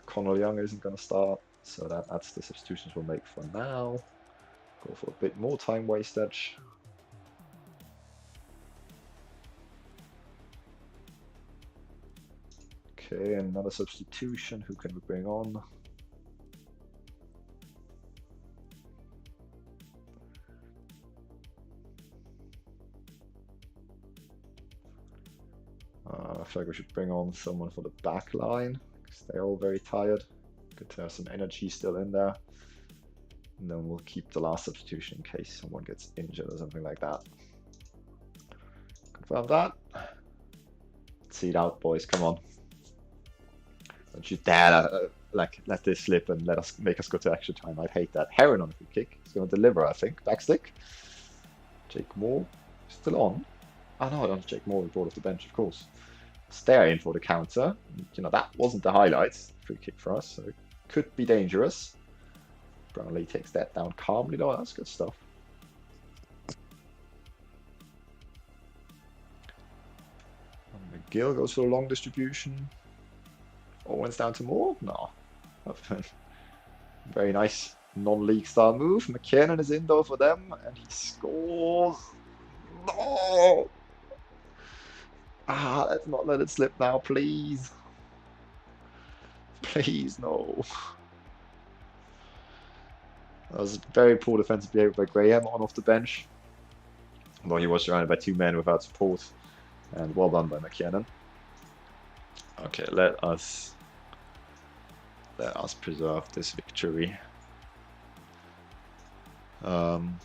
Connell Young isn't going to start, so that's the substitutions we'll make for now. Go for a bit more time wastage. Okay, another substitution. Who can we bring on? I feel like we should bring on someone for the back line, because they're all very tired. Good to have some energy still in there. And then we'll keep the last substitution in case someone gets injured or something like that. Confirm that. Let's see it out, boys. Come on. Don't you dare let this slip and make us go to extra time. I'd hate that. Heron on a free kick. He's going to deliver, I think. Backstick. Jake Moore still on. Oh no, that's Jake Moore. We brought off the bench, of course. Stare in for the counter. You know, that wasn't the highlights. Free kick for us, so it could be dangerous. Brownlee takes that down calmly, though. That's good stuff. McGill goes for a long distribution. Owens down to Moore? No. Very nice non-league style move. McKinnon is in though for them, and he scores. No! Ah, let's not let it slip now, please. Please, no. That was very poor defensive behavior by Graham on off the bench. Although he was surrounded by 2 men without support. And well done by McKinnon. Okay, let us preserve this victory. Gonna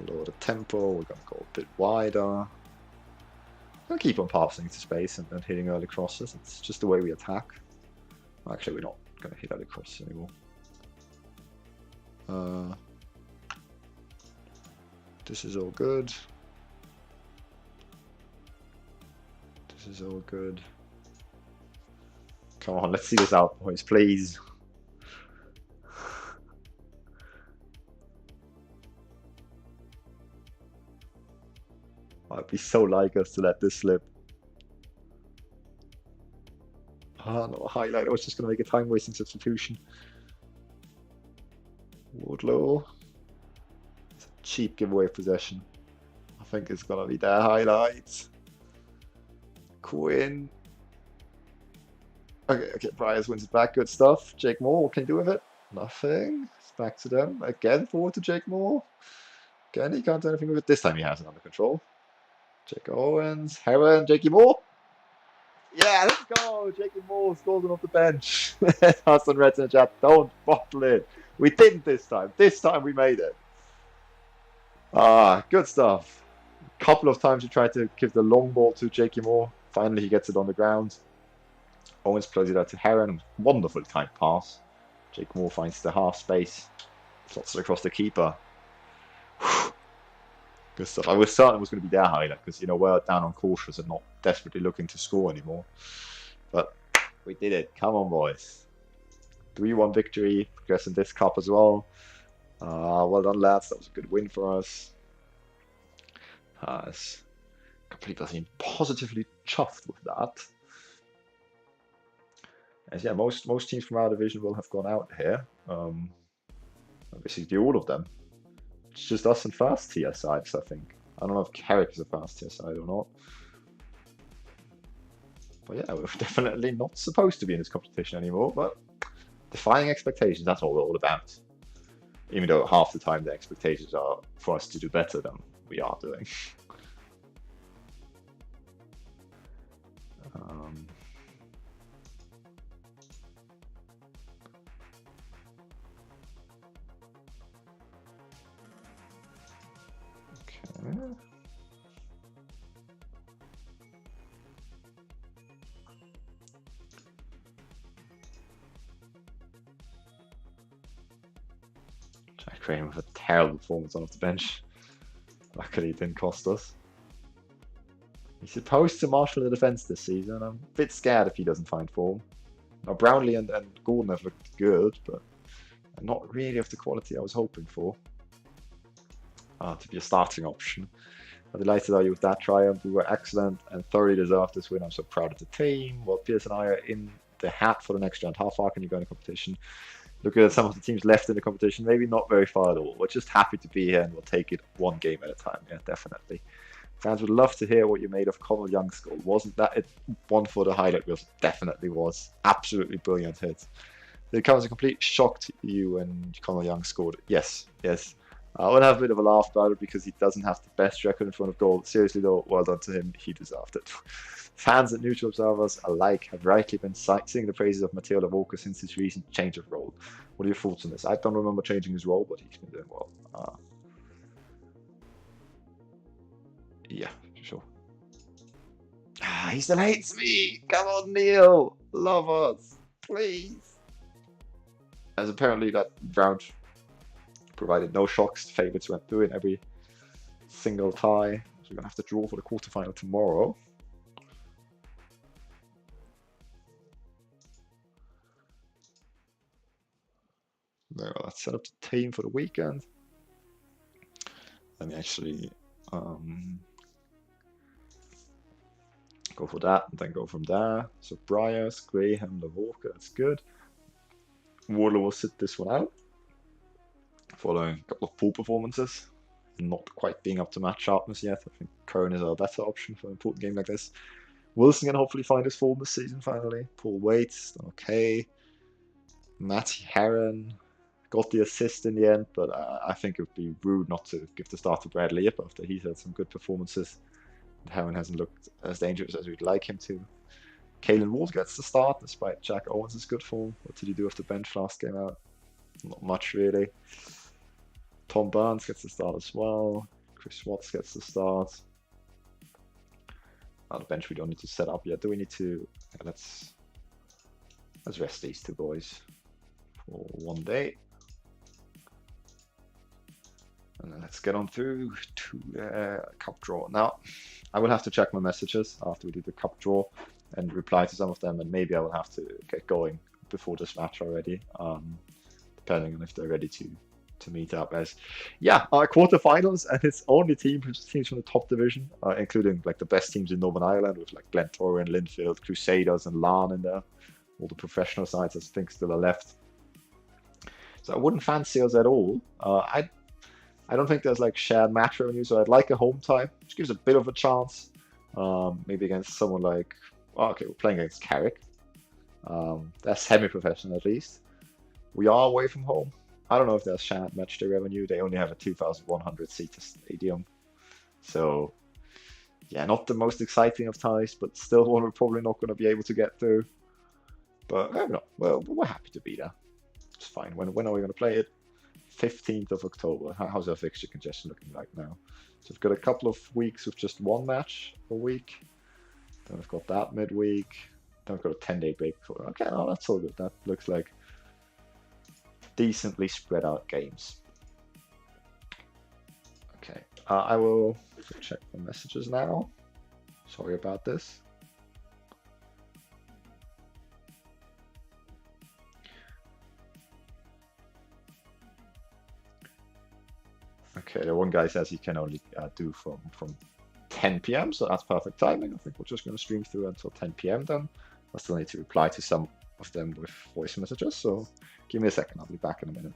lower the tempo, we're gonna go a bit wider. We'll keep on passing into space and hitting early crosses. It's just the way we attack. Actually, we're not gonna hit early crosses anymore. This is all good. This is all good. Come on, let's see this out, boys, please. I'd be so like us to let this slip. Ah, no, highlight. I was just going to make a time-wasting substitution. Wardlow. It's a cheap giveaway of possession. I think it's going to be their highlights. Quinn. Okay, Bryars wins it back. Good stuff. Jake Moore, what can you do with it? Nothing. It's back to them. Again, forward to Jake Moore. Again, he can't do anything with it. This time he has it under control. Jake Owens. Heron. Jakey Moore. Yeah, let's go. Jakey Moore scores off the bench. Hassan Reds in the chat. Don't bottle it. We didn't this time. This time we made it. Ah, good stuff. A couple of times we tried to give the long ball to Jakey Moore. Finally, he gets it on the ground. Owens plays it out to Heron. Wonderful tight pass. Jake Moore finds the half space. Slots it across the keeper. Whew. Good stuff. I was certain it was going to be their highlight because, you know, we're down on cautious and not desperately looking to score anymore. But we did it. Come on, boys. 3-1 victory. Progressing this cup as well. Well done, lads. That was a good win for us. Completely seem positively chuffed with that. As yeah, most teams from our division will have gone out here. Basically all of them. It's just us and fast tier sides, I think. I don't know if Carrick is a fast tier side or not. But yeah, we're definitely not supposed to be in this competition anymore, but defying expectations, that's all we're all about. Even though half the time the expectations are for us to do better than we are doing. Okay. Jack Crane with a terrible performance on off the bench. Luckily it didn't cost us. He's supposed to marshal the defense this season. I'm a bit scared if he doesn't find form. Now Brownlee and Gordon have looked good, but not really of the quality I was hoping for. To be a starting option. I'm delighted are you with that triumph. We were excellent and thoroughly deserved this win. I'm so proud of the team. Well, P.S.N.I are in the hat for the next round. How far can you go in the competition? Looking at some of the teams left in the competition, maybe not very far at all. We're just happy to be here and we'll take it one game at a time. Yeah, definitely. Fans would love to hear what you made of Connell Young's goal. Wasn't that it? One for the highlight reels? Definitely was. Absolutely brilliant hit. Did it come as a complete shock to you when Connell Young scored? Yes, yes. I want to have a bit of a laugh about it because he doesn't have the best record in front of goal. Seriously though, well done to him. He deserved it. Fans and neutral observers alike have rightly been singing the praises of Matteo Lavorca since his recent change of role. What are your thoughts on this? I don't remember changing his role, but he's been doing well. Yeah, for sure. He still hates me! Come on, Neil! Love us! Please! As apparently that round provided no shocks, favourites went through in every single tie. So we're going to have to draw for the quarterfinal tomorrow. There, let's set up the team for the weekend. Let me actually go for that and then go from there. So Bryars, Graham, Lavorca, that's good. Wardlow will sit this one out. Following a couple of poor performances. Not quite being up to match sharpness yet. I think Curran is a better option for an important game like this. Wilson can hopefully find his form this season finally. Paul Waits, okay. Matty Heron got the assist in the end, but I think it would be rude not to give the start to Bradley Yip after he's had some good performances. And Heron hasn't looked as dangerous as we'd like him to. Kalen Ward gets the start despite Jack Owens' good form. What did he do after bench last game out? Not much really. Tom Barnes gets the start as well. Chris Watts gets the start. On the bench we don't need to set up yet. Do we need to? Yeah, let's rest these two boys for one day. And then let's get on through to the cup draw. Now, I will have to check my messages after we do the cup draw and reply to some of them, and maybe I will have to get going before this match already, depending on if they're ready to meet up. As quarterfinals, and it's only teams from the top division, including like the best teams in Northern Ireland with like Glentoran, Linfield, Crusaders, and Larne in there. All the professional sides I think still are left. So I wouldn't fancy us at all. I don't think there's like shared match revenue, so I'd like a home tie, which gives a bit of a chance. Maybe against someone like, okay, we're playing against Carrick. That's semi-professional at least. We are away from home. I don't know if there's shared match day revenue. They only have a 2,100 seat stadium. So, yeah, not the most exciting of ties, but still one we're probably not going to be able to get through. But I don't know. Well, we're happy to be there. It's fine. When are we going to play it? 15th of October. How's our fixture congestion looking like now? So we've got a couple of weeks with just one match a week. Then we've got that midweek. Then we've got a 10-day break. Okay, oh, that's all good. That looks like decently spread out games. Okay, I will check the messages now. Sorry about this. Okay, the one guy says he can only do from 10 p.m. So that's perfect timing. I think we're just going to stream through until 10 p.m. then. I still need to reply to some of them with voice messages. So give me a second. I'll be back in a minute.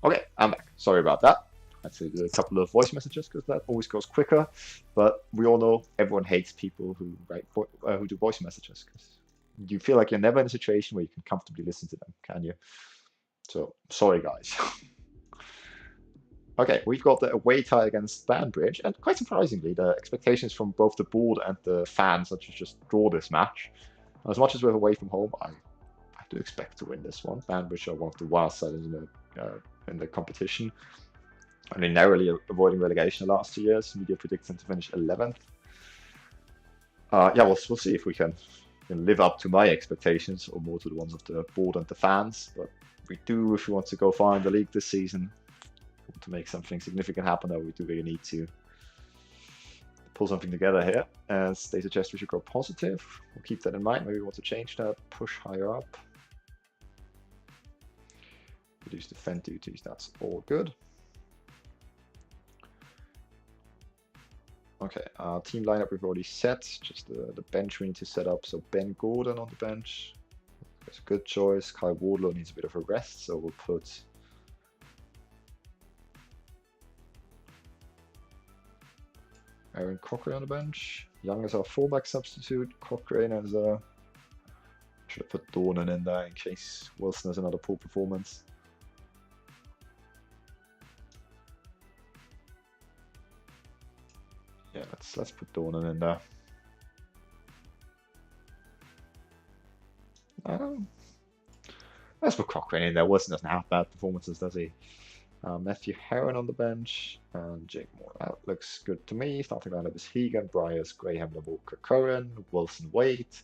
Okay, I'm back. Sorry about that. I'd say a couple of voice messages because that always goes quicker. But we all know everyone hates people who who do voice messages because you feel like you're never in a situation where you can comfortably listen to them, can you? So sorry, guys. Okay, we've got the away tie against Banbridge, and quite surprisingly, the expectations from both the board and the fans are to just draw this match. As much as we're away from home, I do expect to win this one. Banbridge are one of the wild sides in the competition. Only narrowly avoiding relegation the last 2 years. Media predicts them to finish 11th. Yeah, we'll see if we can live up to my expectations or more to the ones of the board and the fans. But we do, if we want to go far in the league this season, to make something significant happen, though, we do really need to pull something together here. As they suggest we should go positive. We'll keep that in mind. Maybe we want to change that, push higher up. Reduce defend duties, that's all good. Okay, team lineup we've already set, just the bench we need to set up. So Ben Gordon on the bench, that's a good choice. Kai Wardlow needs a bit of a rest, so we'll put Aaron Cochrane on the bench. Young is our fullback substitute. Cochrane as a... Should have put Dornan in there in case Wilson has another poor performance. Yeah, let's put Dornan in there. Let's put Cochrane in there. Wilson doesn't have bad performances, does he? Matthew Heron on the bench and Jake Moore out. Looks good to me. Starting lineup is Hegan, Bryars, Graham, Walker, Curran, Wilson, Waite,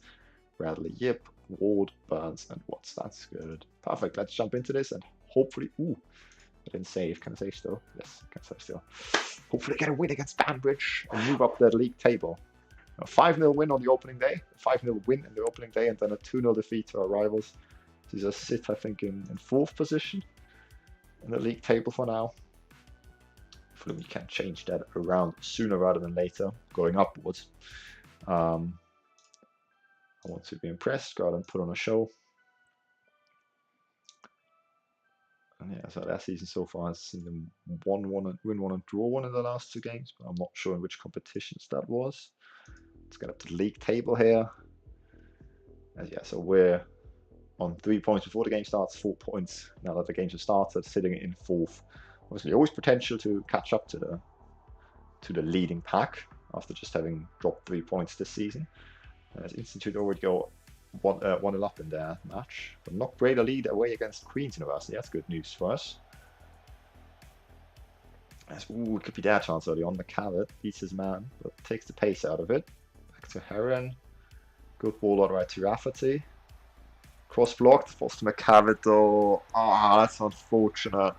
Bradley, Yip, Ward, Burns, and Watts. That's good. Perfect. Let's jump into this and hopefully. Ooh, I didn't save. Can I save still? Yes, I can save still. Hopefully get a win against Banbridge and move up the league table. A 5-0 win on the opening day, a 5-0 win in the opening day, and then a 2-0 defeat to our rivals. These are sit, I think, in 4th position in the league table for now. Hopefully we can change that around sooner rather than later, going upwards. I want to be impressed, go out and put on a show. And yeah, so that season so far has seen them win one and draw one in the last 2 games, but I'm not sure in which competitions that was. Let's get up to the league table here. And yeah, so we're on 3 points before the game starts, 4 points now that the games have started, sitting in 4th. Obviously, always potential to catch up to the leading pack after just having dropped 3 points this season. As Institute already go 1-0 up in their match, but not great a lead away against Queen's University. That's good news for us. Ooh, it could be their chance early on. McCallett beats his man, but takes the pace out of it. Back to Heron. Good ball all right to Rafferty. Cross blocked. Falls to McCallett though. Ah, that's unfortunate.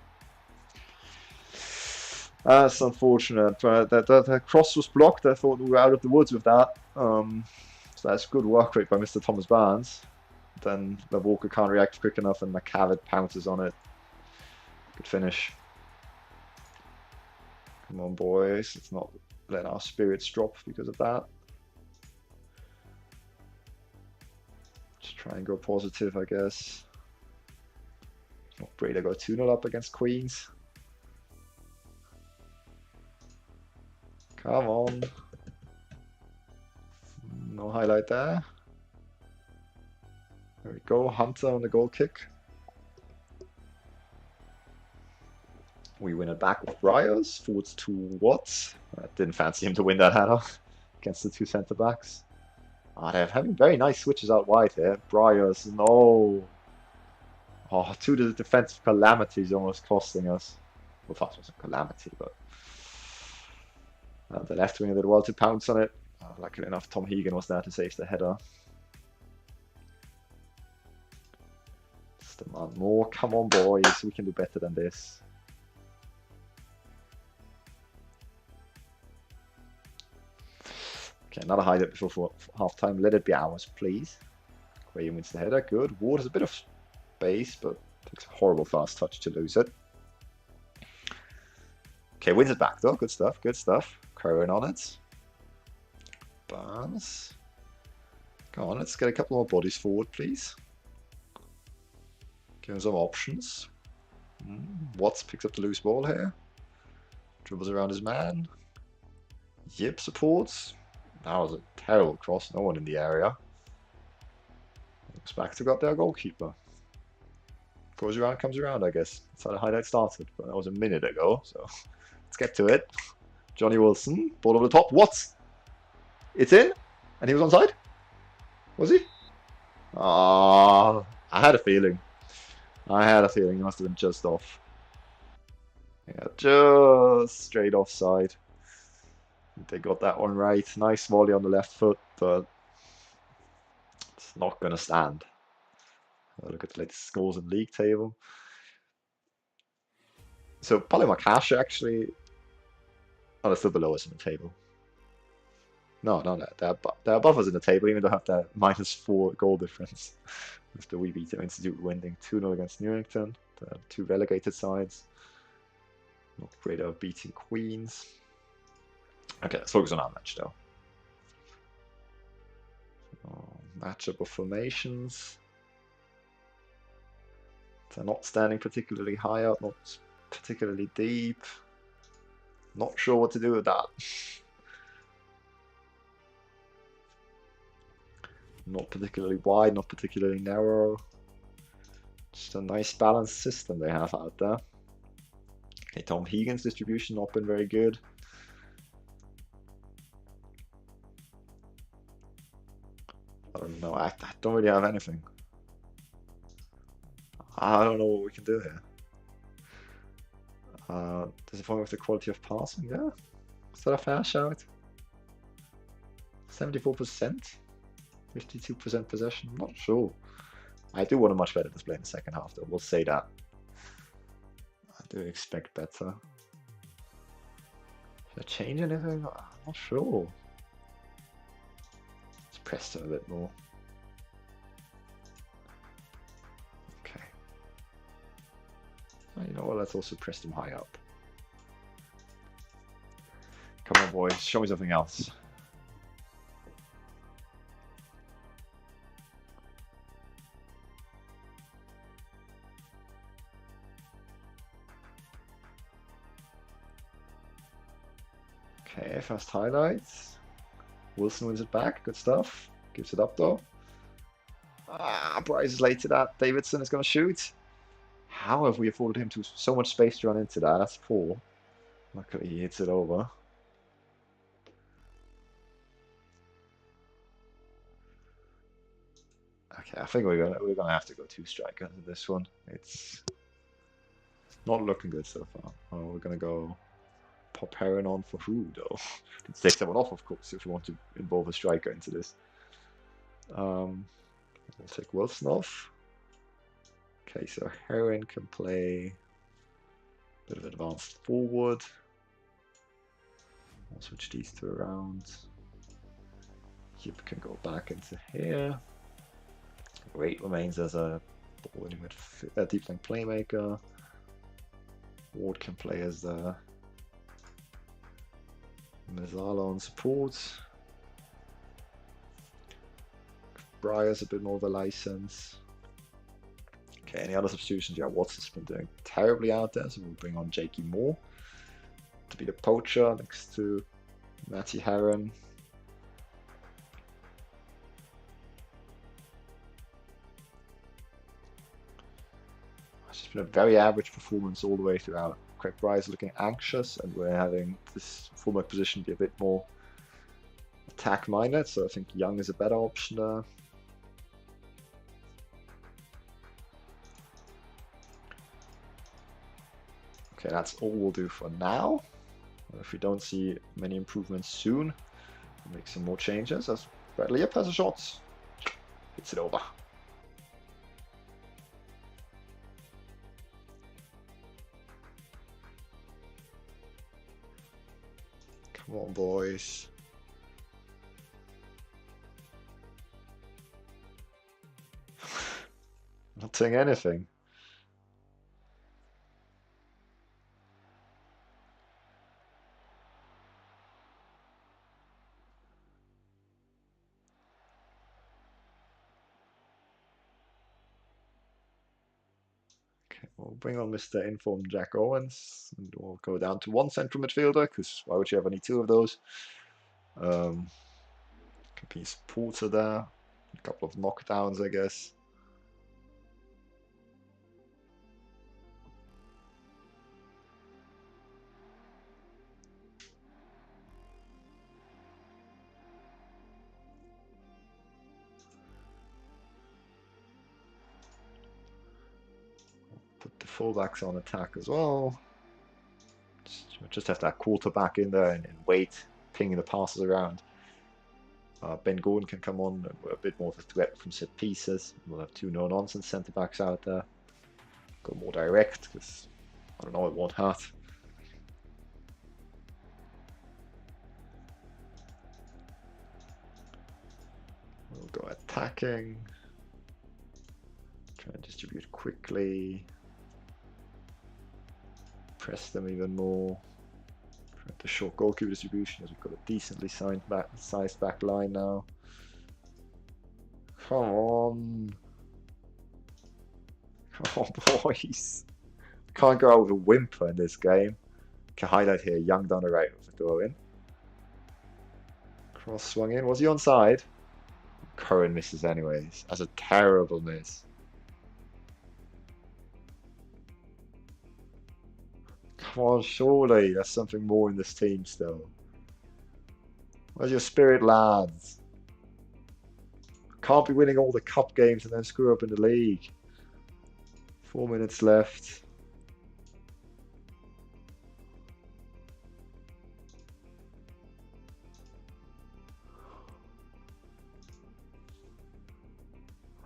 That's unfortunate. The cross was blocked. I thought we were out of the woods with that. So that's good work rate by Mr. Thomas Barnes. Then the Walker can't react quick enough and McCallett pounces on it. Good finish. Come on, boys. Let's not let our spirits drop because of that. Just try and go positive, I guess. Not great. I got 2-0 up against Queens. Come on. No highlight there. There we go. Hunter on the goal kick. We win it back with Bryars. Forwards to Watts. I didn't fancy him to win that header against the 2 centre backs. They're having very nice switches out wide here. Bryars, no. Oh, 2 defensive calamities almost costing us. Well, that wasn't a calamity, but the left winger did well to pounce on it. Luckily enough, Tom Hegan was there to save the header. Just demand more. Come on, boys. We can do better than this. Okay, another highlight before half time. Let it be ours, please. Graham wins the header. Good. Ward has a bit of space, but takes a horrible fast touch to lose it. Okay, wins it back though. Good stuff. Good stuff. Curran on it. Barnes. Come on, let's get a couple more bodies forward, please. Give them some options. Watts picks up the loose ball here. Dribbles around his man. Yip supports. That was a terrible cross. No one in the area. Looks back to got their goalkeeper. Goes around, comes around, I guess. That's how the highlight started. But that was a minute ago, so let's get to it. Johnny Wilson. Ball over the top. Watts. It's in. And he was onside? Was he? Ah, I had a feeling. I had a feeling he must have been just off. Yeah, just straight offside. They got that one right. Nice volley on the left foot, but it's not going to stand. Look at the latest scores in the league table. So Palimakasha actually, oh, they're still below us in the table. No, they're above us in the table, even though they have that -4 goal difference. With the We Beat Them Institute winning 2-0 against Newington, the two relegated sides. Not great at beating Queens. Okay, let's focus on our match though. Matchup of formations. They're not standing particularly high up, not particularly deep. Not sure what to do with that. Not particularly wide, not particularly narrow. Just a nice balanced system they have out there. Okay, Tom Hegan's distribution not been very good. I don't know, I don't really have anything. I don't know what we can do here. Disappointed with the quality of passing, yeah? Is that a fair shout? 74%? 52% possession? Not sure. I do want a much better display in the second half though, we'll say that. I do expect better. Should I change anything? I'm not sure. Let's press them a bit more. Okay. Well, you know what, let's also press them high up. Come on boys, show me something else. Okay, first highlights. Wilson wins it back, good stuff. Gives it up though. Ah, Bryce is late to that. Davidson is going to shoot. How have we afforded him so much space to run into that? That's poor. Luckily he hits it over. Okay, I think we're gonna have to go 2 strikers in this one. It's not looking good so far. Oh, we're gonna go pop Heron on for who though? Let's take someone off, of course, if we want to involve a striker into this. We'll take Wilson off. Okay, so Heron can play a bit of advanced forward. I'll switch these two around. Yip can go back into here. Great remains as a deep lane playmaker. Ward can play as the Mazzala on support. Briar's a bit more of a license. Okay, any other substitutions? Yeah, Watson's been doing terribly out there, so we'll bring on Jakey Moore to be the poacher next to Matty Heron. It's just been a very average performance all the way throughout. Craig Bryce looking anxious, and we're having this fullback position be a bit more attack-minded, so I think Young is a better option there. Okay, that's all we'll do for now. If we don't see many improvements soon, we'll make some more changes as Bradley Yip has a shot. Hits it over. Come on, boys. Not saying anything. Okay, we'll bring on Mr. Informed Jack Owens, and we'll go down to one central midfielder, because why would you ever need two of those? Could be Porter there, a couple of knockdowns, I guess. Put the fullbacks on attack as well. Just have that quarterback in there and wait, pinging the passes around. Ben Gordon can come on, a bit more of a threat from set pieces. We'll have two no-nonsense centre-backs out there. Go more direct, because, I don't know, it won't hurt. We'll go attacking. Try and distribute quickly. Press them even more. Try the short goalkeeper distribution, as we've got a decently sized back line now. Come on. Come on, boys. Can't go out with a whimper in this game. Can highlight here, Young down the right with a throw in. Cross swung in. Was he onside? Curran misses anyways. That's a terrible miss. Come on, surely there's something more in this team still. Where's your spirit, lads? Can't be winning all the cup games and then screw up in the league. 4 minutes left.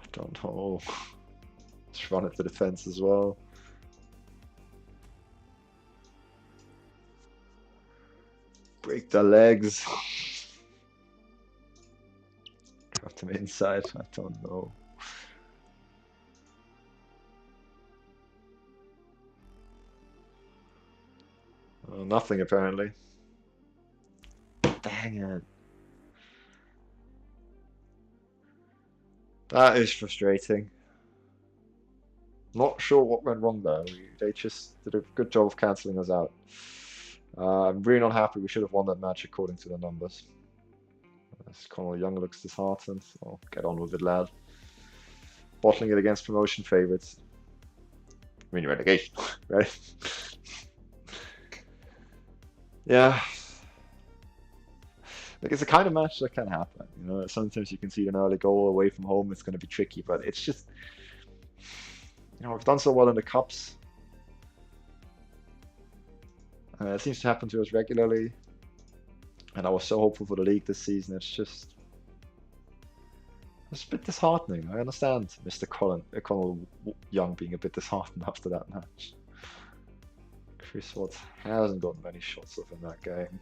I don't know. Let's run at the defense as well. Break the legs. Got them inside. I don't know. Oh, nothing apparently. Dang it. That is frustrating. Not sure what went wrong there. They just did a good job of cancelling us out. I'm really not happy. We should have won that match according to the numbers. As Connell Young looks disheartened. I'll get on with it, lad. Bottling it against promotion favourites. I mean, relegation, right? Yeah. Like, it's the kind of match that can happen. You know, sometimes you can see an early goal away from home. It's going to be tricky, but it's just, you know, we've done so well in the cups. It seems to happen to us regularly, and I was so hopeful for the league this season. It's a bit disheartening. I understand Mr. Connell Young being a bit disheartened after that match. Chris Watts hasn't gotten many shots off in that game.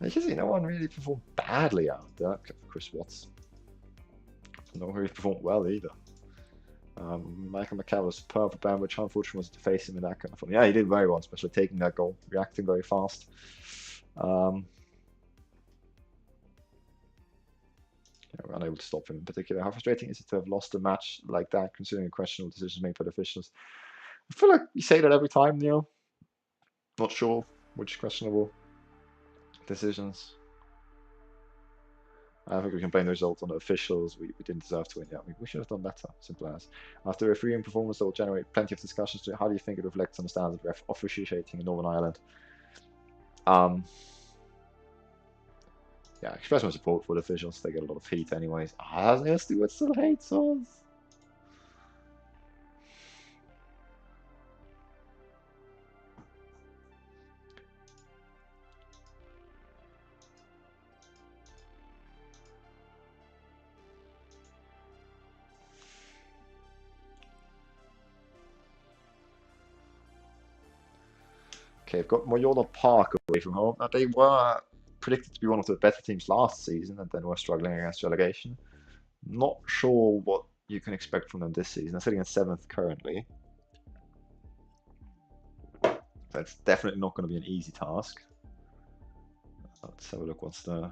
It's just, no one really performed badly out there, except for Chris Watts. No one really performed well either. Michael McCall was superb for Banwich. How unfortunate was it to face him in that kind of form? Yeah, he did very well, especially taking that goal, reacting very fast. Yeah, we're unable to stop him in particular. How frustrating is it to have lost a match like that, considering the questionable decisions made by the officials? I feel like you say that every time, Neil. Not sure which questionable decisions. I think we can blame the result on the officials. We didn't deserve to win. Yeah, we should have done better. Simple as. After a refereeing performance that will generate plenty of discussions, how do you think it reflects on the standards of officiating in Northern Ireland? Yeah, express my support for the officials. They get a lot of heat, anyways. Stewart still hates us. Okay, I've got Moyola Park away from home. Now, they were predicted to be one of the better teams last season, and then were struggling against relegation. Not sure what you can expect from them this season. They're sitting at 7th currently. That's definitely not going to be an easy task. Let's have a look what's the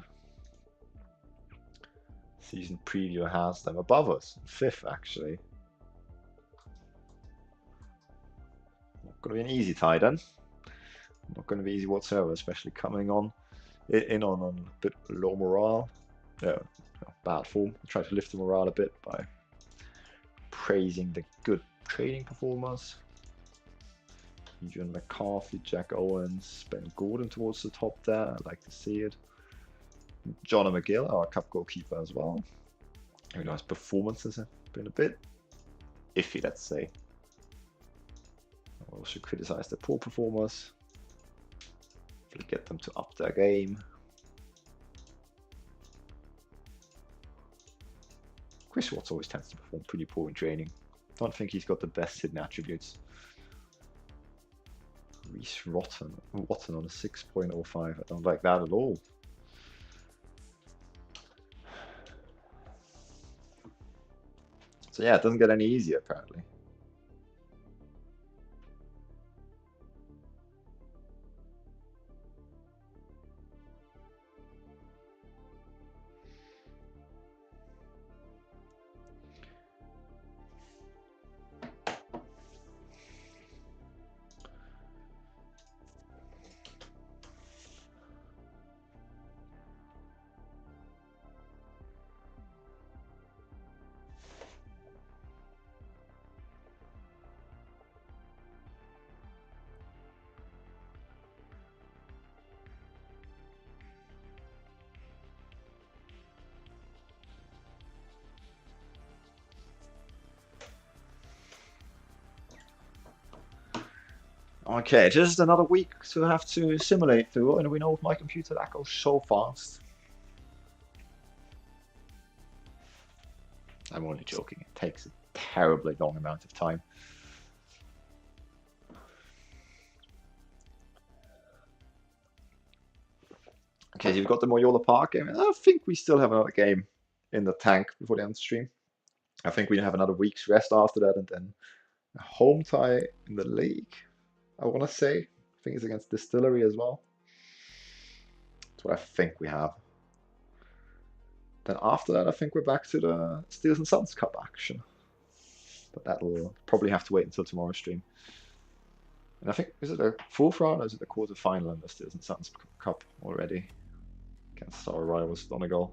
season preview has them above us. 5th, actually. Not going to be an easy tie then. Not going to be easy whatsoever, especially coming on in on a bit low morale. Yeah, bad form. I try to lift the morale a bit by praising the good trading performers. Adrian McCarthy, Jack Owens, Ben Gordon towards the top there. I'd like to see it. John McGill, our cup goalkeeper as well. Very nice performances have been a bit iffy, let's say. I also criticize the poor performers. We'll get them to up their game. Chris Watts always tends to perform pretty poor in training. Don't think he's got the best hidden attributes. Reese Watton on a 6.05. I don't like that at all. So yeah, it doesn't get any easier apparently. Okay, just another week to have to simulate through, and we know with my computer that goes so fast. I'm only joking, it takes a terribly long amount of time. Okay, so you've got the Moyola Park game, and I think we still have another game in the tank before the end of the stream. I think we have another week's rest after that, and then a home tie in the league, I want to say. I think it's against Distillery as well. That's what I think we have. Then after that, I think we're back to the Steels and Suns Cup action. But that'll probably have to wait until tomorrow's stream. And I think, is it the 4th round or is it the quarter-final in the Steels and Suns Cup already? Against our rivals Donegal.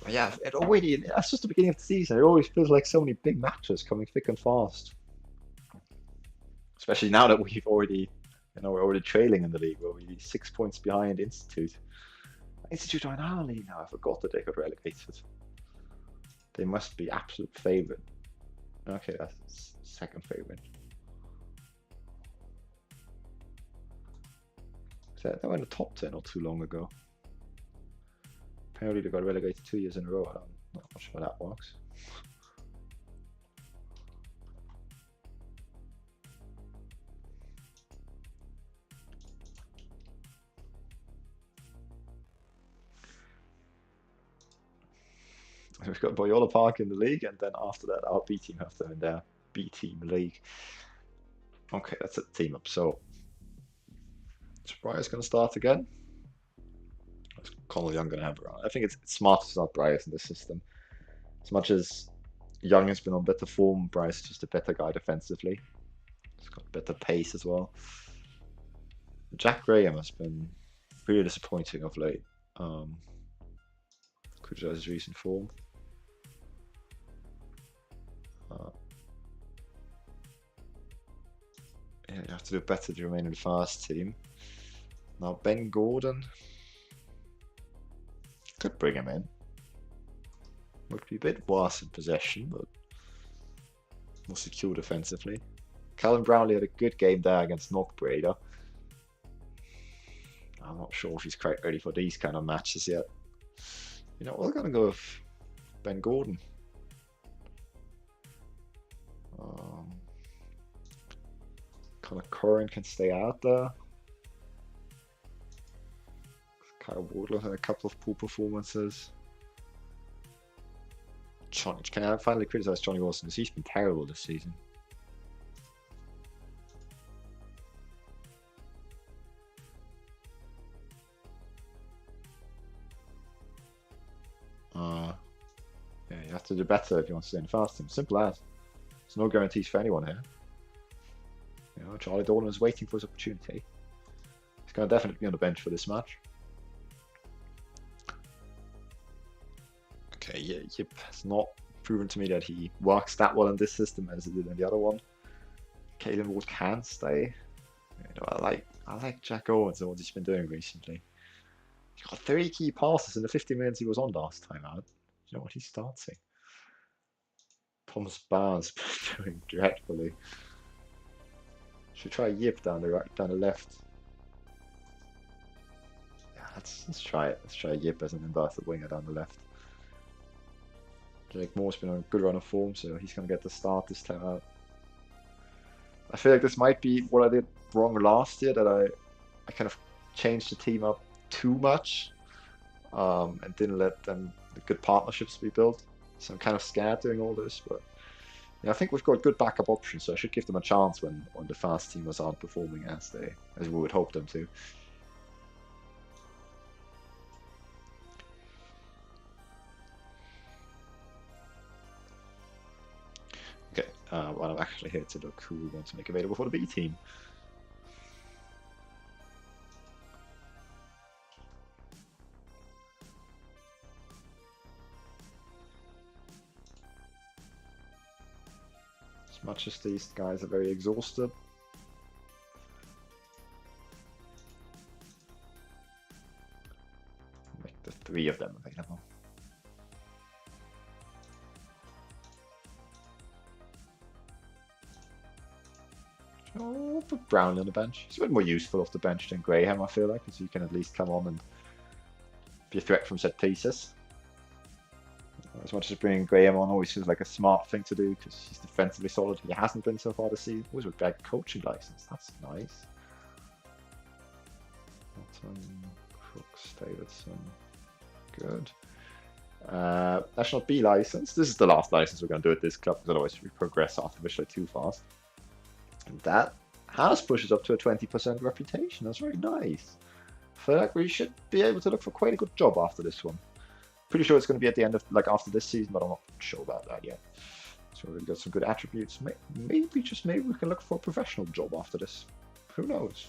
Yeah, that's just the beginning of the season. It always feels like so many big matches coming thick and fast. Especially now that we've already, we're already trailing in the league. We're already 6 points behind Institute. Institute are in our league now. I forgot that they got relegated. They must be absolute favourite. Okay, that's second favourite. They were in the top 10 not too long ago. Apparently they got relegated 2 years in a row. I'm not sure how that works. We've got Boyola Park in the league, and then after that our B team have them in their B team league. Okay, that's a team up. So Bryce going to start again. What's Connell Young going to have around? I think it's smart to start Bryce in this system. As much as Young has been on better form, Bryce is just a better guy defensively. He's got better pace as well. Jack Graham has been really disappointing of late. Criticize his recent form. Yeah, you have to do better to remain in the first team. Now Ben Gordon could bring him in. Would be a bit worse in possession, but more secure defensively. Callum Brownlee had a good game there against Knockbrader. I'm not sure if he's quite ready for these kind of matches yet. We're going to go with Ben Gordon. Connor Curran can stay out there. Kyle Wardler had a couple of poor performances. Can I finally criticize Johnny Wilson because he's been terrible this season. to do better if you want to stay in the first team. Simple as. There's no guarantees for anyone here. You know, Charlie Dolan is waiting for his opportunity. He's going to definitely be on the bench for this match. Okay, yeah, Yip has not proven to me that he works that well in this system as he did in the other one. Caden Ward can stay. You know, I like Jack Owens and what he's been doing recently. He got 3 key passes in the 50 minutes he was on last time out. You know what, he's starting. Thomas Barnes doing dreadfully. Should try Yip down the left. Yeah, let's try it. Let's try Yip as an inverted winger down the left. Jake Moore's been on a good run of form, so he's going to get the start this time out. I feel like this might be what I did wrong last year, that I kind of changed the team up too much and didn't let the good partnerships be built. So I'm kind of scared doing all this, but yeah, I think we've got good backup options, so I should give them a chance when the fast teamers aren't performing as we would hope them to. Okay, well, I'm actually here to look who we want to make available for the B team. As much as these guys are very exhausted, make the 3 of them available. Oh, put Brown on the bench. He's a bit more useful off the bench than Graham, I feel like, because he can at least come on and be a threat from set pieces. As much as bringing Graham on always feels like a smart thing to do because he's defensively solid. He hasn't been so far this season. Always with bad coaching license. That's nice. Crooks, Davidson. Good. National B license. This is the last license we're going to do at this club, because otherwise we progress artificially too fast. And that has pushed us up to a 20% reputation. That's very nice. I feel like we should be able to look for quite a good job after this one. Pretty sure it's going to be at the end of, like, after this season, but I'm not sure about that yet. So we've got some good attributes. Maybe, just maybe we can look for a professional job after this. Who knows?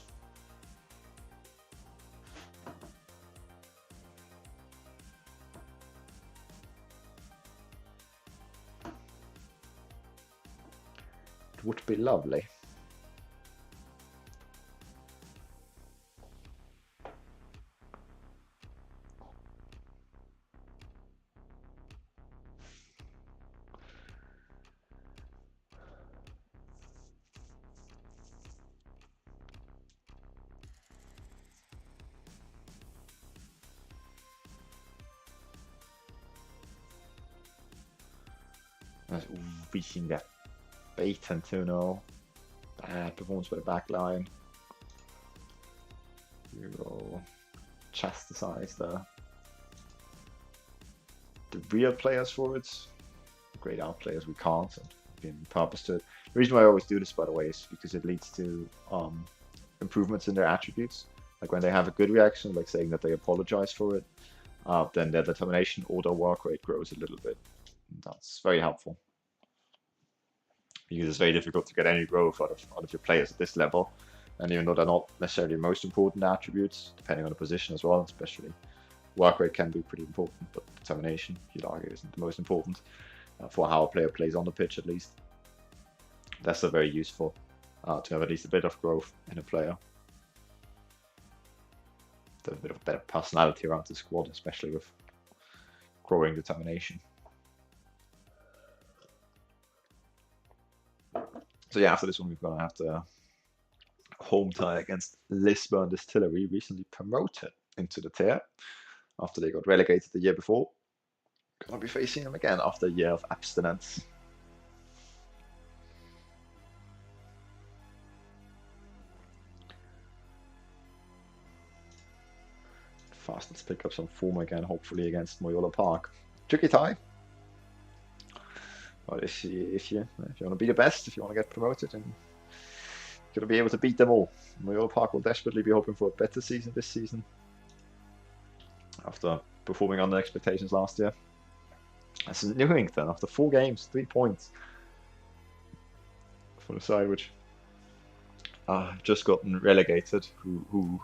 It would be lovely. We've seen that P.S.N.I. Bad performance by the back line. We will chastise the real players forwards. Grade out players we can't, and being purpose to it. The reason why I always do this, by the way, is because it leads to improvements in their attributes. Like when they have a good reaction, like saying that they apologize for it, then their determination or their work rate grows a little bit. And that's very helpful. Because it's very difficult to get any growth out of your players at this level. And even though they're not necessarily the most important attributes, depending on the position as well, especially work rate can be pretty important, but determination, you'd argue, isn't the most important for how a player plays on the pitch, at least. That's still very useful to have at least a bit of growth in a player. There's a bit of a better personality around the squad, especially with growing determination. So yeah, after this one, we're going to have the home tie against Lisburn Distillery, recently promoted into the tier after they got relegated the year before. Going to be facing them again after a year of abstinence. Fast, let's pick up some form again, hopefully against Moyola Park. Tricky tie. But if you want to be the best, if you want to get promoted, and you're going to be able to beat them all. Moyola Park will desperately be hoping for a better season this season, after performing under expectations last year. That's Newington after 4 games, 3 points for the side which just gotten relegated, who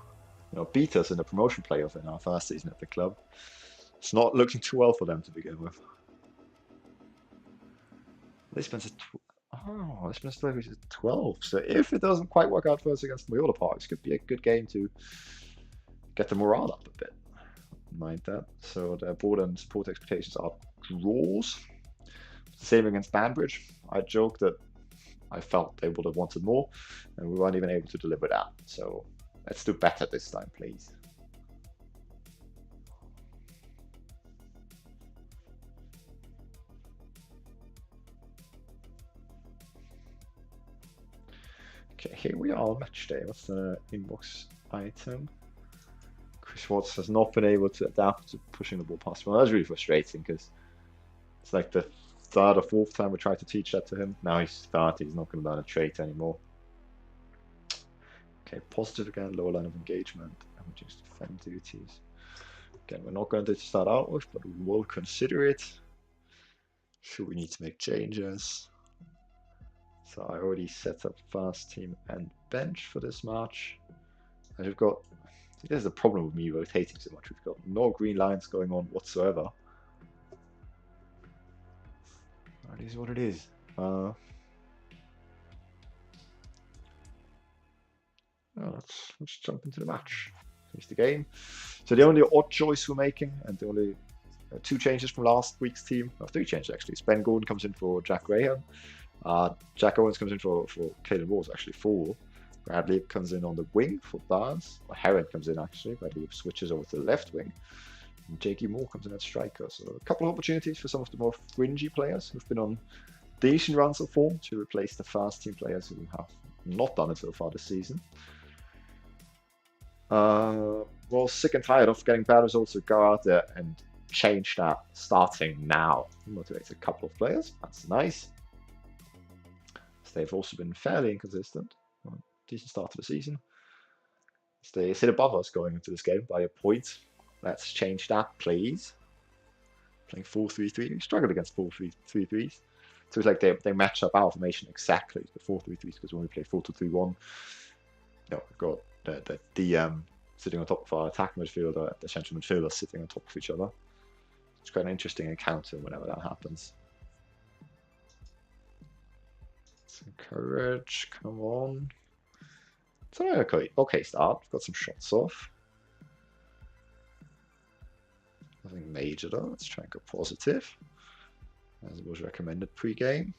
beat us in the promotion playoff in our first season at the club. It's not looking too well for them to begin with. Lisbon's Lisbon's 12. So if it doesn't quite work out for us against Mallorca Parks, it could be a good game to get the morale up a bit. Mind that. So the board and support expectations are draws. Same against Banbridge. I joked that I felt they would have wanted more, and we weren't even able to deliver that. So let's do better this time, please. Okay, here we are on match day. What's the inbox item? Chris Watts has not been able to adapt to pushing the ball past. Well, that's really frustrating because it's like the 3rd or 4th time we tried to teach that to him. Now he's 30, he's not going to learn a trait anymore. Okay, positive again, lower line of engagement, and reduced defend duties. Again, we're not going to start out with, but we will consider it. Should we need to make changes? So I already set up fast team and bench for this match. And we've got, there's the problem with me rotating so much. We've got no green lines going on whatsoever. It is what it is. Let's jump into the match. Finish the game. So the only odd choice we're making, and the only 2 changes from last week's team, 3 changes actually. Ben Gordon comes in for Jack Graham. Jack Owens comes in for Caden Walls, actually 4. Bradley comes in on the wing for Barnes. Heron comes in actually. Bradley switches over to the left wing. And Jakey Moore comes in at striker. So a couple of opportunities for some of the more fringy players who've been on decent runs of form to replace the fast team players who have not done it so far this season. Well, sick and tired of getting bad results, so go out there and change that starting now. Motivates a couple of players. That's nice. They've also been fairly inconsistent. Decent start to the season. They sit above us going into this game by a point. Let's change that, please. Playing 4-3-3. We struggled against 4-3-3s. So it's like they match up our formation exactly, the 4-3-3s, because when we play 4-2-3-1, we've got the DM sitting on top of our attack midfielder, the central midfielder sitting on top of each other. It's quite an interesting encounter whenever that happens. Some courage, come on. It's an okay start. Got some shots off. Nothing major though. Let's try and go positive, as it was recommended pre-game.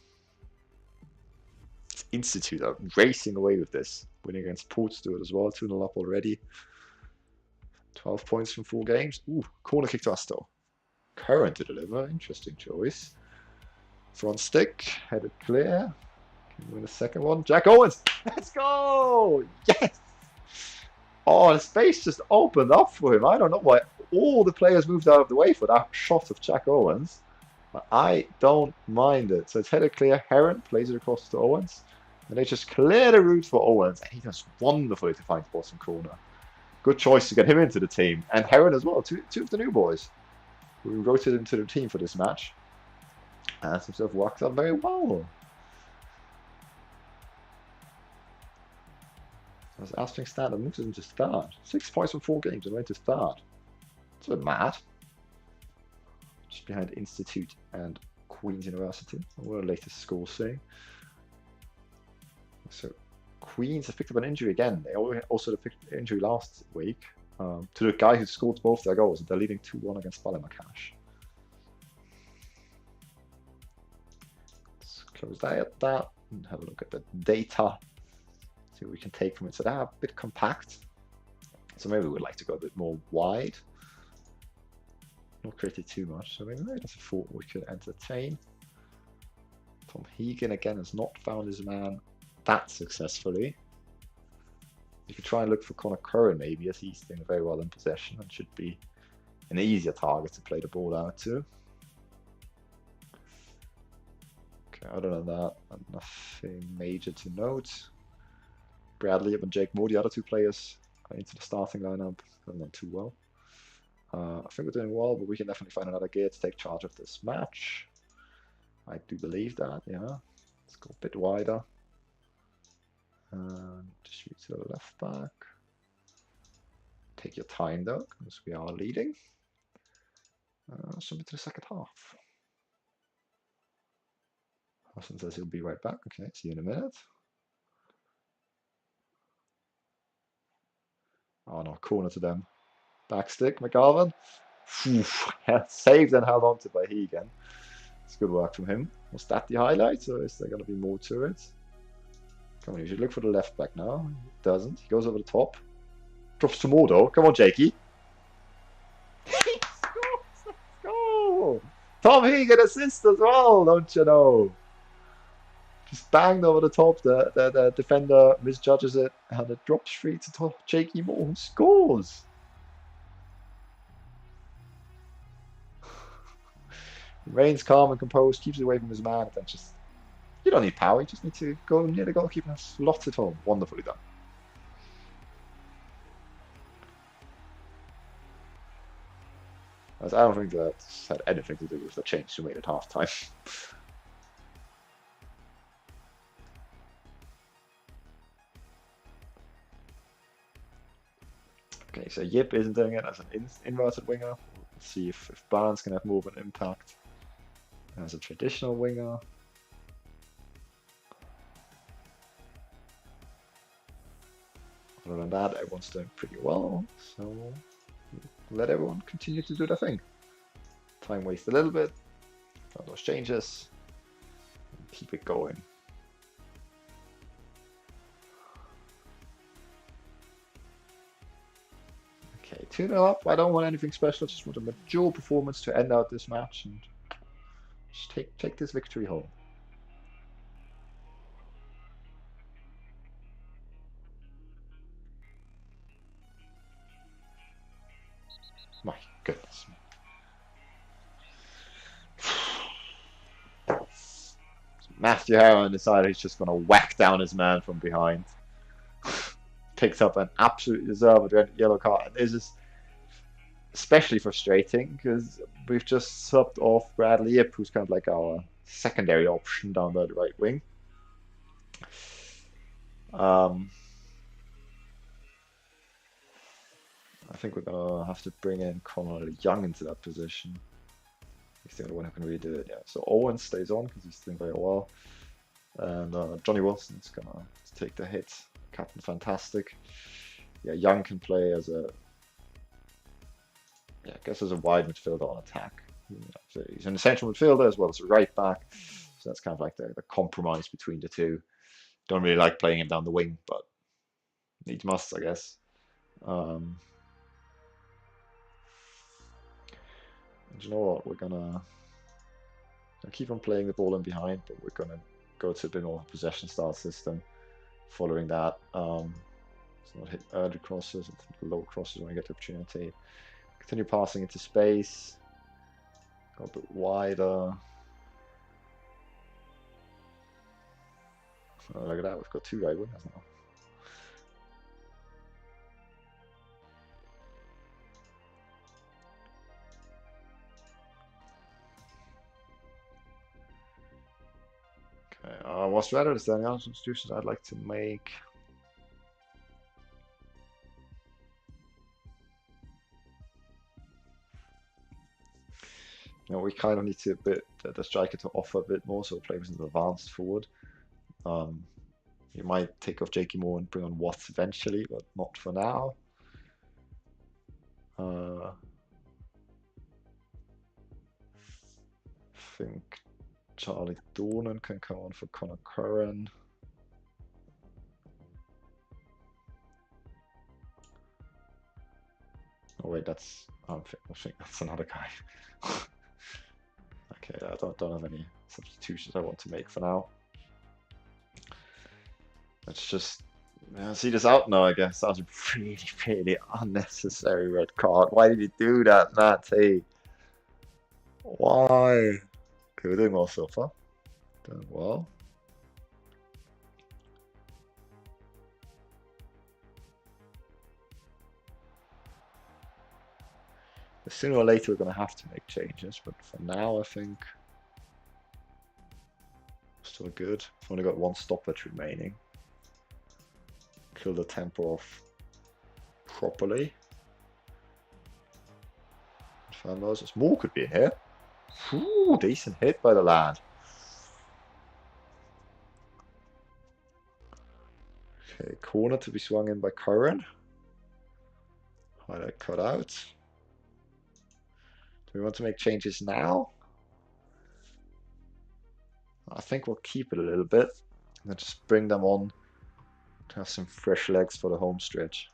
Institute are racing away with this, winning against Portsmouth as well. 2-0 up already. 12 points from 4 games. Ooh, corner kick to us though. Current to deliver. Interesting choice. Front stick, headed clear. Can win the second one. Jack Owens. Let's go! Yes! Oh, the space just opened up for him. I don't know why all the players moved out of the way for that shot of Jack Owens. But I don't mind it. So it's headed clear. Heron plays it across to Owens. And they just clear the route for Owens. And he does wonderfully to find the bottom corner. Good choice to get him into the team. And Heron as well. Two of the new boys who rotated into the team for this match. And himself worked out very well. As Aspling Standard moves into third. 6 points from 4 games and went to third. It's a bit mad. Just behind Institute and Queen's University. What are the latest scores saying? So Queen's have picked up an injury again. They also picked up an injury last week to the guy who scored both their goals. They're leading 2-1 against Ballymacash. Let's close that and have a look at the data. See what we can take from it. So they're a bit compact. So maybe we'd like to go a bit more wide. Not created too much. So maybe that's a thought we could entertain. Tom Hegan again has not found his man that successfully. You could try and look for Connor Curran maybe, as he's doing very well in possession and should be an easier target to play the ball out to. Okay, other than that, nothing major to note. Bradley and Jake Moore, the other 2 players, into the starting lineup. Haven't done too well. I think we're doing well, but we can definitely find another gear to take charge of this match. I do believe that, yeah. Let's go a bit wider. And distribute to the left back. Take your time though, because we are leading. Submit to the second half. Hudson says he'll be right back. Okay, see you in a minute. Oh no, corner to them. Backstick, McGarvin. Saved and held on to by Hegan. It's good work from him. Was that the highlight, or is there going to be more to it? Come on, you should look for the left back now. He doesn't. He goes over the top. Drops to Mordo. Come on, Jakey. He scores! Let's go! Tom Hegan assist as well, don't you know? Just banged over the top. The defender misjudges it, and it drops free to top. Jakey Moore, who scores. Remains calm and composed, keeps it away from his man, and then just, you don't need power, you just need to go near the goalkeeper and slot it home. Wonderfully done. As I don't think that had anything to do with the change we made at halftime. Okay, so Yip isn't doing it as an inverted winger. Let's see if Barnes can have more of an impact as a traditional winger. Other than that, everyone's doing pretty well, so let everyone continue to do their thing. Time waste a little bit, got those changes, and keep it going. Okay, 2-0 up. I don't want anything special, just want a mature performance to end out this match and just take this victory home. My goodness. Matthew Harron decided he's just going to whack down his man from behind. Picks up an absolutely deserved yellow card. This is especially frustrating because we've just subbed off Bradley Yip, who's kind of like our secondary option down the right wing. I think we're gonna have to bring in Connor Young into that position. He's the only one who can really do it. Yeah. So Owen stays on because he's doing very well, and Johnny Wilson's gonna take the hit. Captain Fantastic. Yeah, Young can play as a, I guess as a wide midfielder on attack. So he's an essential midfielder as well as a right back. So that's kind of like the compromise between the two. Don't really like playing him down the wing, but needs must, I guess. And you know what? We're gonna keep on playing the ball in behind, but we're gonna go to a bit more possession style system. Following that, so not hit early crosses, low crosses when we get the opportunity. Continue passing into space. Go a bit wider. Oh, look at that, we've got two right wingers now. Okay, what's better is there any other substitutions I'd like to make? You know, we kind of need to the striker to offer a bit more, so play with an advanced forward. You might take off Jakey Moore and bring on Watts eventually, but not for now. I think Charlie Dornan can come on for Connor Curran. Oh wait, that's I think that's another guy. Okay, I don't have any substitutions I want to make for now. Let's just see this out now, I guess. That was a really, really unnecessary red card. Why did you do that, Matt? Hey, why? Okay, we're doing well so far. Doing well. Sooner or later we're going to have to make changes, but for now I think still good. I've only got one stoppage remaining. Kill the tempo off properly. There's more could be in here. Ooh, decent hit by the lad. Okay, corner to be swung in by Curran. Highlight cut out. Do we want to make changes now? I think we'll keep it a little bit and then just bring them on to have some fresh legs for the home stretch.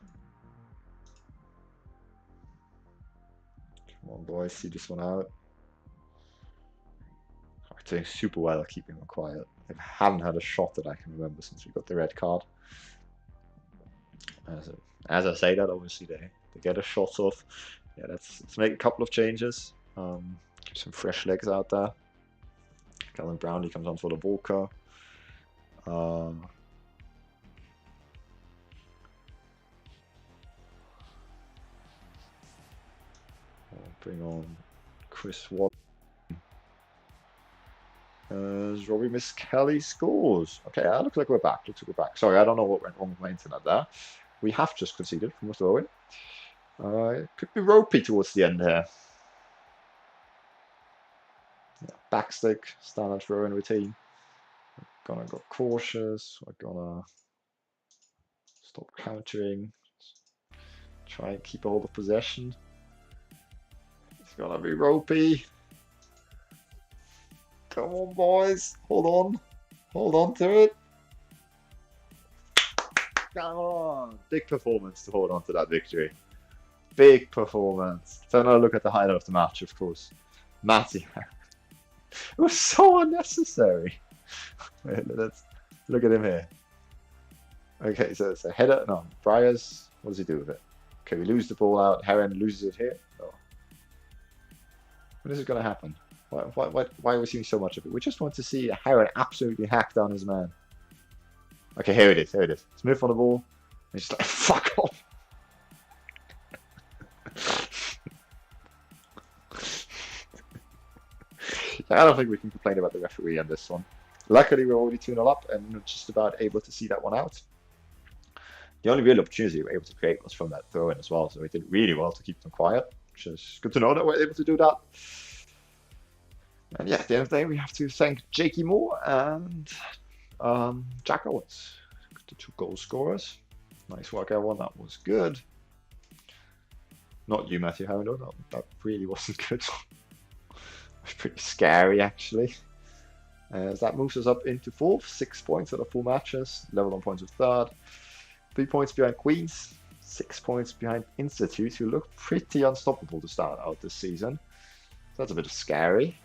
Come on, boys, see this one out. We're doing super well at keeping them quiet. They haven't had a shot that I can remember since we got the red card. As I say that, obviously they get a shot off. Yeah, let's make a couple of changes. Keep some fresh legs out there. Calvin Brownlee comes on for the Volker. Bring on Chris Watt. Robbie Miss Kelly scores. Okay, looks like we're back. Looks like we're back. Sorry, I don't know what went wrong with my internet there. We have just conceded from a throw-in. It could be ropey towards the end here. Yeah, backstick, standard throw-in routine. We're gonna go cautious. We're gonna stop countering. Try and keep a hold of possession. It's gonna be ropey. Come on, boys. Hold on. Hold on to it. Come on. Big performance to hold on to that victory. Big performance. So now look at the highlight of the match, of course. Matty. It was so unnecessary. Wait, let's look at him here. Okay, so it's a header. No, Briars. What does he do with it? Okay, we lose the ball out. Heron loses it here. Oh. When is it going to happen? Why are we seeing so much of it? We just want to see Heron absolutely hack down his man. Okay, here it is. Here it is. Smith on the ball. And just like, fuck off. I don't think we can complain about the referee on this one. Luckily, we're already 2-0 up and just about able to see that one out. The only real opportunity we were able to create was from that throw-in as well. So we did really well to keep them quiet, which is good to know that we're able to do that. And yeah, at the end of the day, we have to thank Jakey Moore and Jack Owens, the 2 goal scorers. Nice work, everyone. That was good. Not you, Matthew Heron, though. That really wasn't good. It was pretty scary, actually. As that moves us up into 4th, 6 points out of 4 matches, level on points with 3rd. 3 points behind Queens, 6 points behind Institute, who look pretty unstoppable to start out this season. So that's a bit scary.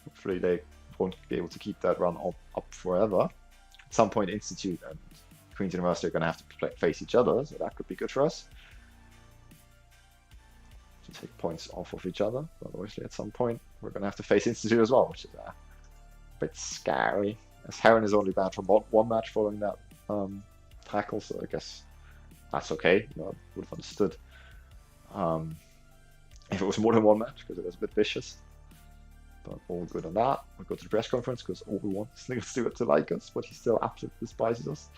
Hopefully they won't be able to keep that run up forever. At some point, Institute and Queen's University are going to have to face each other, so that could be good for us. To take points off of each other, but obviously at some point we're going to have to face Institute as well, which is a bit scary. As Heron is only banned from 1 match following that tackle, so I guess that's okay. I would have understood if it was more than 1 match, because it was a bit vicious. But all good on that. We'll go to the press conference because all we want is Neil Stewart to like us, but he still absolutely despises us.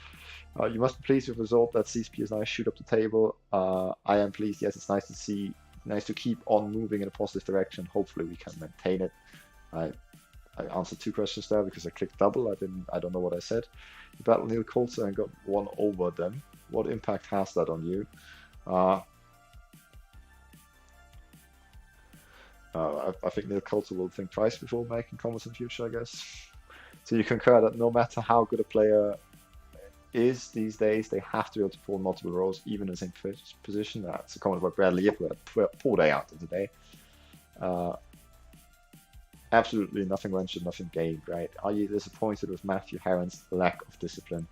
You must be pleased with the result that sees P.S.N.I shoot up the table. I am pleased. Yes, it's nice to keep on moving in a positive direction. Hopefully we can maintain it. I answered 2 questions there because I clicked double. I don't know what I said. You battled Neil Coulter and got 1 over them. What impact has that on you? I think Neil Coulter will think twice before making comments in future, I guess. So you concur that no matter how good a player is these days, they have to be able to perform multiple roles, even in the same position. That's a comment by Bradley Yip, who had a poor day out of the day. Absolutely nothing ventured, nothing gained, right? Are you disappointed with Matthew Heron's lack of discipline?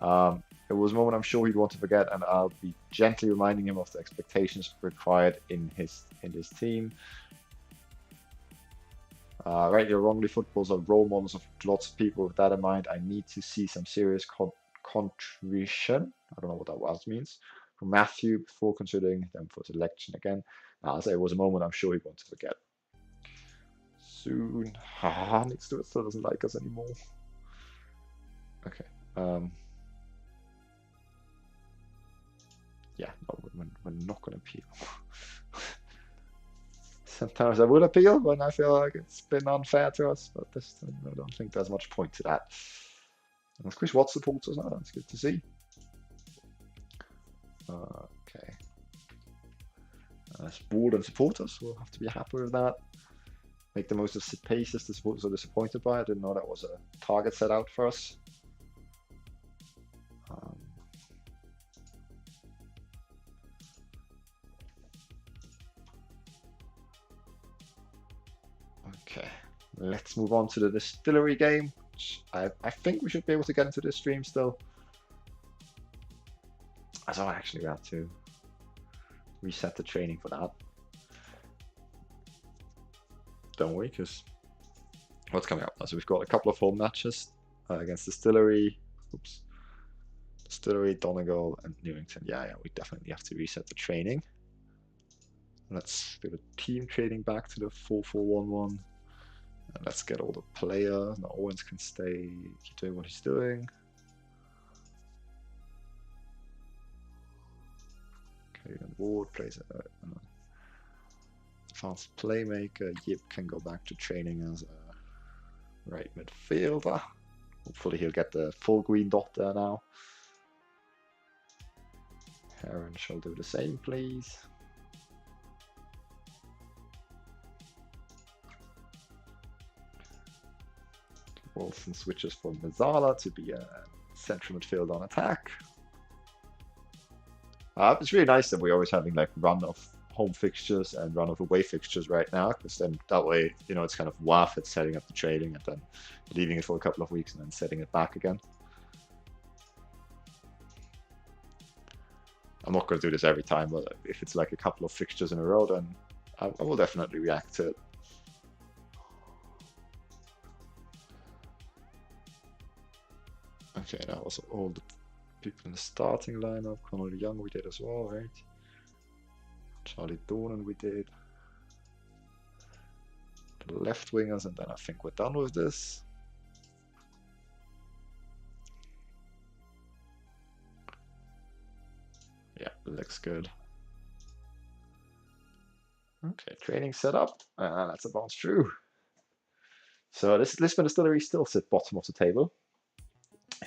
It was a moment I'm sure he'd want to forget, and I'll be gently reminding him of the expectations required in his team. Rightly or wrongly, footballs are role models of lots of people. With that in mind, I need to see some serious contrition. I don't know what that word means. from Matthew before considering them for selection again. So it was a moment I'm sure he won't forget. Soon. Nick Stewart still doesn't like us anymore. Okay. Yeah, no, we're not going to appeal. Sometimes I would appeal when I feel like it's been unfair to us, but this time I don't think there's much point to that. And Chris Watts supports us now, that's good to see. Okay. Board and supporters, we'll have to be happy with that. Make the most of Paces, the supporters are disappointed by it. I didn't know that was a target set out for us. Okay, let's move on to the distillery game. I think we should be able to get into this stream still. So actually we have to reset the training for that. Don't we? Because what's coming up now? So we've got a couple of home matches against Distillery. Oops. Distillery, Donegal, and Newington. Yeah, we definitely have to reset the training. Let's do the team training back to the 4-4-1-1. And let's get all the players. Now Owens can stay, keep doing what he's doing. Okay, and Ward plays an advanced playmaker. Yip can go back to training as a right midfielder. Hopefully he'll get the full green dot there now. Heron shall do the same, please. Wilson switches from Mazzala to be a central midfield on attack. It's really nice that we're always having like run of home fixtures and run of away fixtures right now, because then that way, you know, it's kind of worth it setting up the training and then leaving it for a couple of weeks and then setting it back again. I'm not going to do this every time, but if it's like a couple of fixtures in a row, then I will definitely react to it. Okay, that was all the people in the starting lineup. Connor Young we did as well, right? Charlie Dornan we did. The left wingers, and then I think we're done with this. Yeah, looks good. Okay, training set up. That's a bounce through. So this Lisbon Distillery still sit bottom of the table.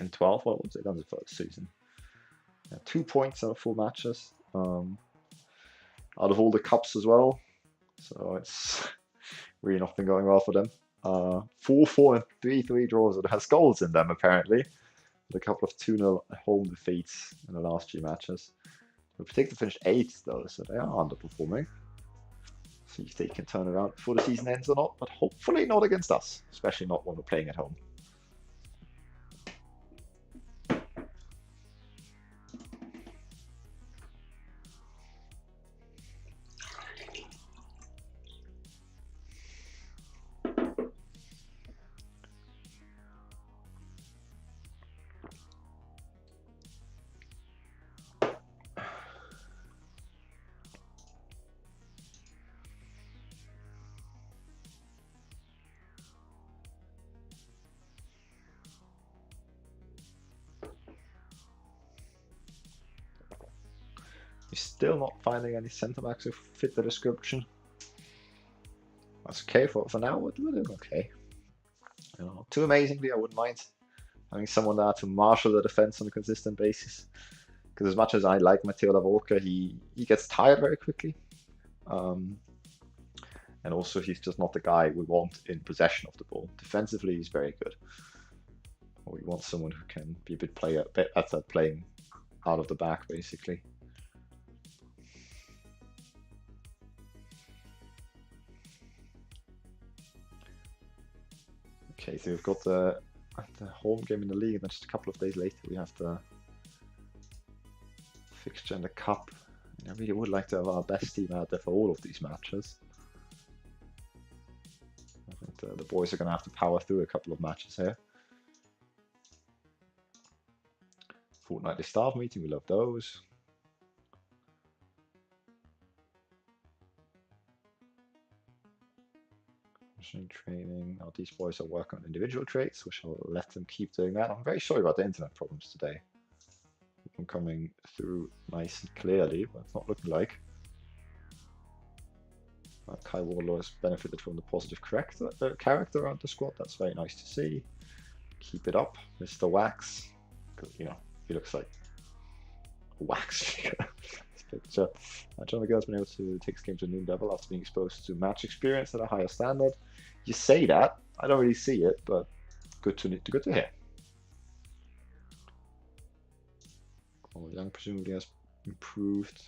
In 12, what was it done for the season? 2 points out of 4 matches. Out of all the cups as well. So it's really not been going well for them. 4-4 and 3-3 draws that has goals in them apparently. With a couple of 2-0 home defeats in the last few matches. We particularly finished 8th though, so they are underperforming. See if they can turn around before the season ends or not, but hopefully not against us, especially not when we're playing at home. Still not finding any centre backs who fit the description. That's okay for now. We're doing okay. You know, too amazingly, I wouldn't mind having someone there to marshal the defense on a consistent basis. Because as much as I like Matilda Walker, he gets tired very quickly. And also, he's just not the guy we want in possession of the ball. Defensively, he's very good. We want someone who can be a bit better playing out of the back, basically. Okay, so we've got the home game in the league, and then just a couple of days later we have the fixture in the cup. And I really would like to have our best team out there for all of these matches. I think the boys are going to have to power through a couple of matches here. Fortnightly staff meeting, we love those. Conditioning training. Now these boys are working on individual traits, which I'll let them keep doing that. I'm very sorry about the internet problems today. I'm coming through nice and clearly, but it's not looking like. Kai Wardlow has benefited from the positive character around the squad. That's very nice to see. Keep it up, Mr. Wax. You know, he looks like a wax figure. This picture. John McGill has been able to take his game to a new level after being exposed to match experience at a higher standard. You say that, I don't really see it, but good to hear. Oh, Young presumably has improved.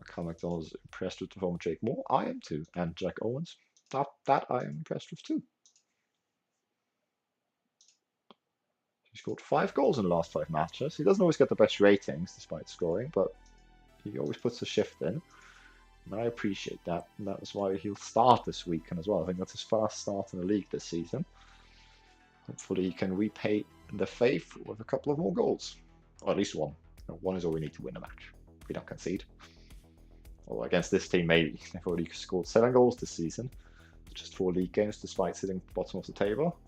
Carl McDonald is impressed with the former Jake Moore. I am too, and Jack Owens. That I am impressed with too. He scored 5 goals in the last 5 matches. He doesn't always get the best ratings despite scoring, but he always puts a shift in. And I appreciate that. And that is why he'll start this weekend as well. I think that's his first start in the league this season. Hopefully he can repay the faith with a couple of more goals. Or at least one. One is all we need to win a match. We don't concede. Although against this team, maybe they've already scored 7 goals this season. Just 4 league games despite sitting bottom of the table.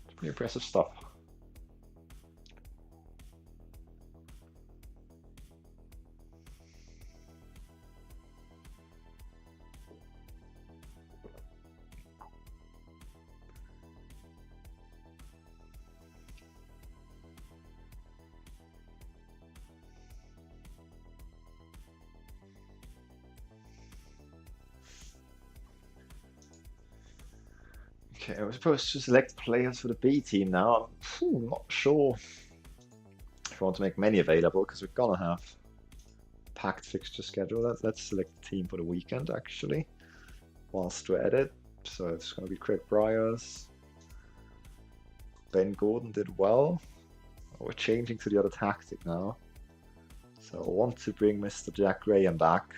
It's pretty impressive stuff. Okay, we're supposed to select players for the B team now. I'm not sure if I want to make many available because we're gonna have a packed fixture schedule. Let's select the team for the weekend actually, whilst we're at it. So it's gonna be Craig Bryars. Ben Gordon did well. We're changing to the other tactic now. So I want to bring Mr. Jack Graham back.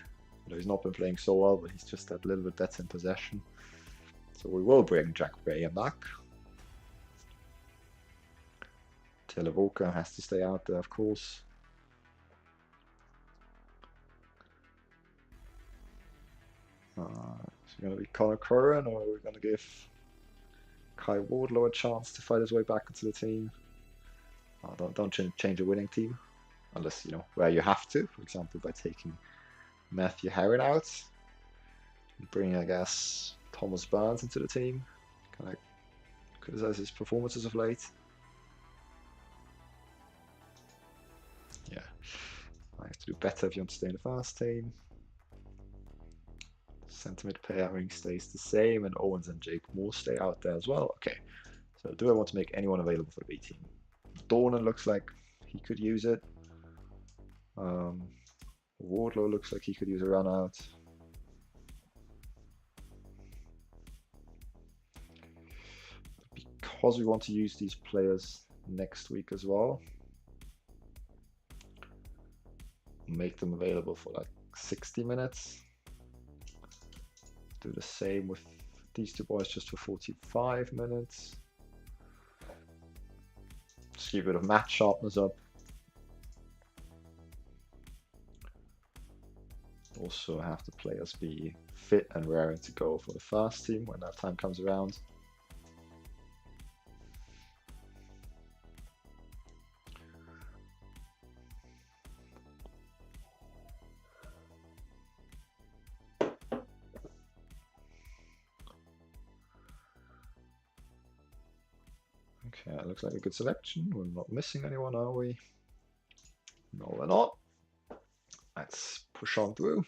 He's not been playing so well, but he's just a little bit better in possession. So we will bring Jack Graham back. Televoka has to stay out there, of course. Is it going to be Connor Curran, or are we going to give Kai Wardlow a chance to fight his way back into the team? Don't change a winning team, unless, you know, where you have to. For example, by taking Matthew Herron out. Bringing, I guess, Thomas Burns into the team. Can I criticize his performances of late? Yeah. I have to do better if you want to stay in the first team. Centre mid pairing stays the same, and Owens and Jake Moore stay out there as well. Okay. So do I want to make anyone available for the B team? Dornan looks like he could use it. Wardlow looks like he could use a run out. Because we want to use these players next week as well, make them available for like 60 minutes. Do the same with these 2 boys just for 45 minutes. Just keep a bit of match sharpness up. Also have the players be fit and raring to go for the first team when that time comes around. Okay, it looks like a good selection. We're not missing anyone, are we? No, we're not. Let's push on through.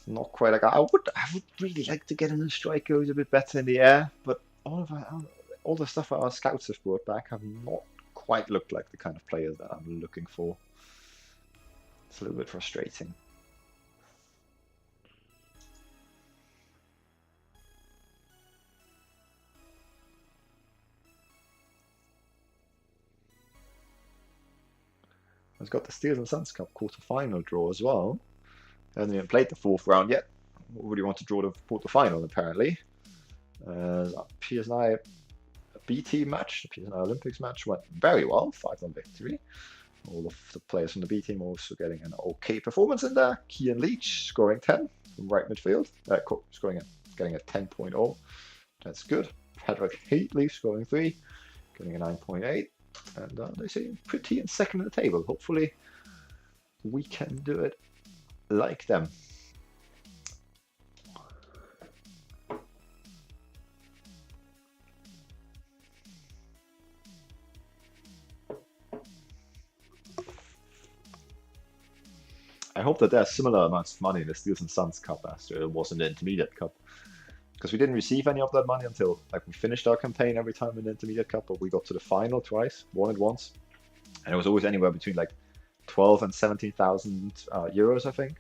Not quite like I would really like to get in a striker who's a bit better in the air, but all the stuff our scouts have brought back have not quite looked like the kind of players that I'm looking for. It's a little bit frustrating. has got the Steels and Suns Cup quarter-final draw as well. Hasn't even played the 4th round yet. Already want to draw the quarter-final apparently. P.S.N.I B team match, the P.S.N.I Olympics match went very well, 5-1 victory. All of the players from the B team also getting an okay performance in there. Kian Leach scoring 10 from right midfield, getting a 10.0. That's good. Patrick Heatley scoring 3, getting a 9.8. And they seem pretty in second in the table. Hopefully we can do it like them. I hope that there's similar amounts of money in the Steels and Suns Cup as there was in the Intermediate Cup. Because we didn't receive any of that money until we finished our campaign every time in the Intermediate Cup, but we got to the final twice, won it once. And it was always anywhere between 12 and 17,000 euros, I think.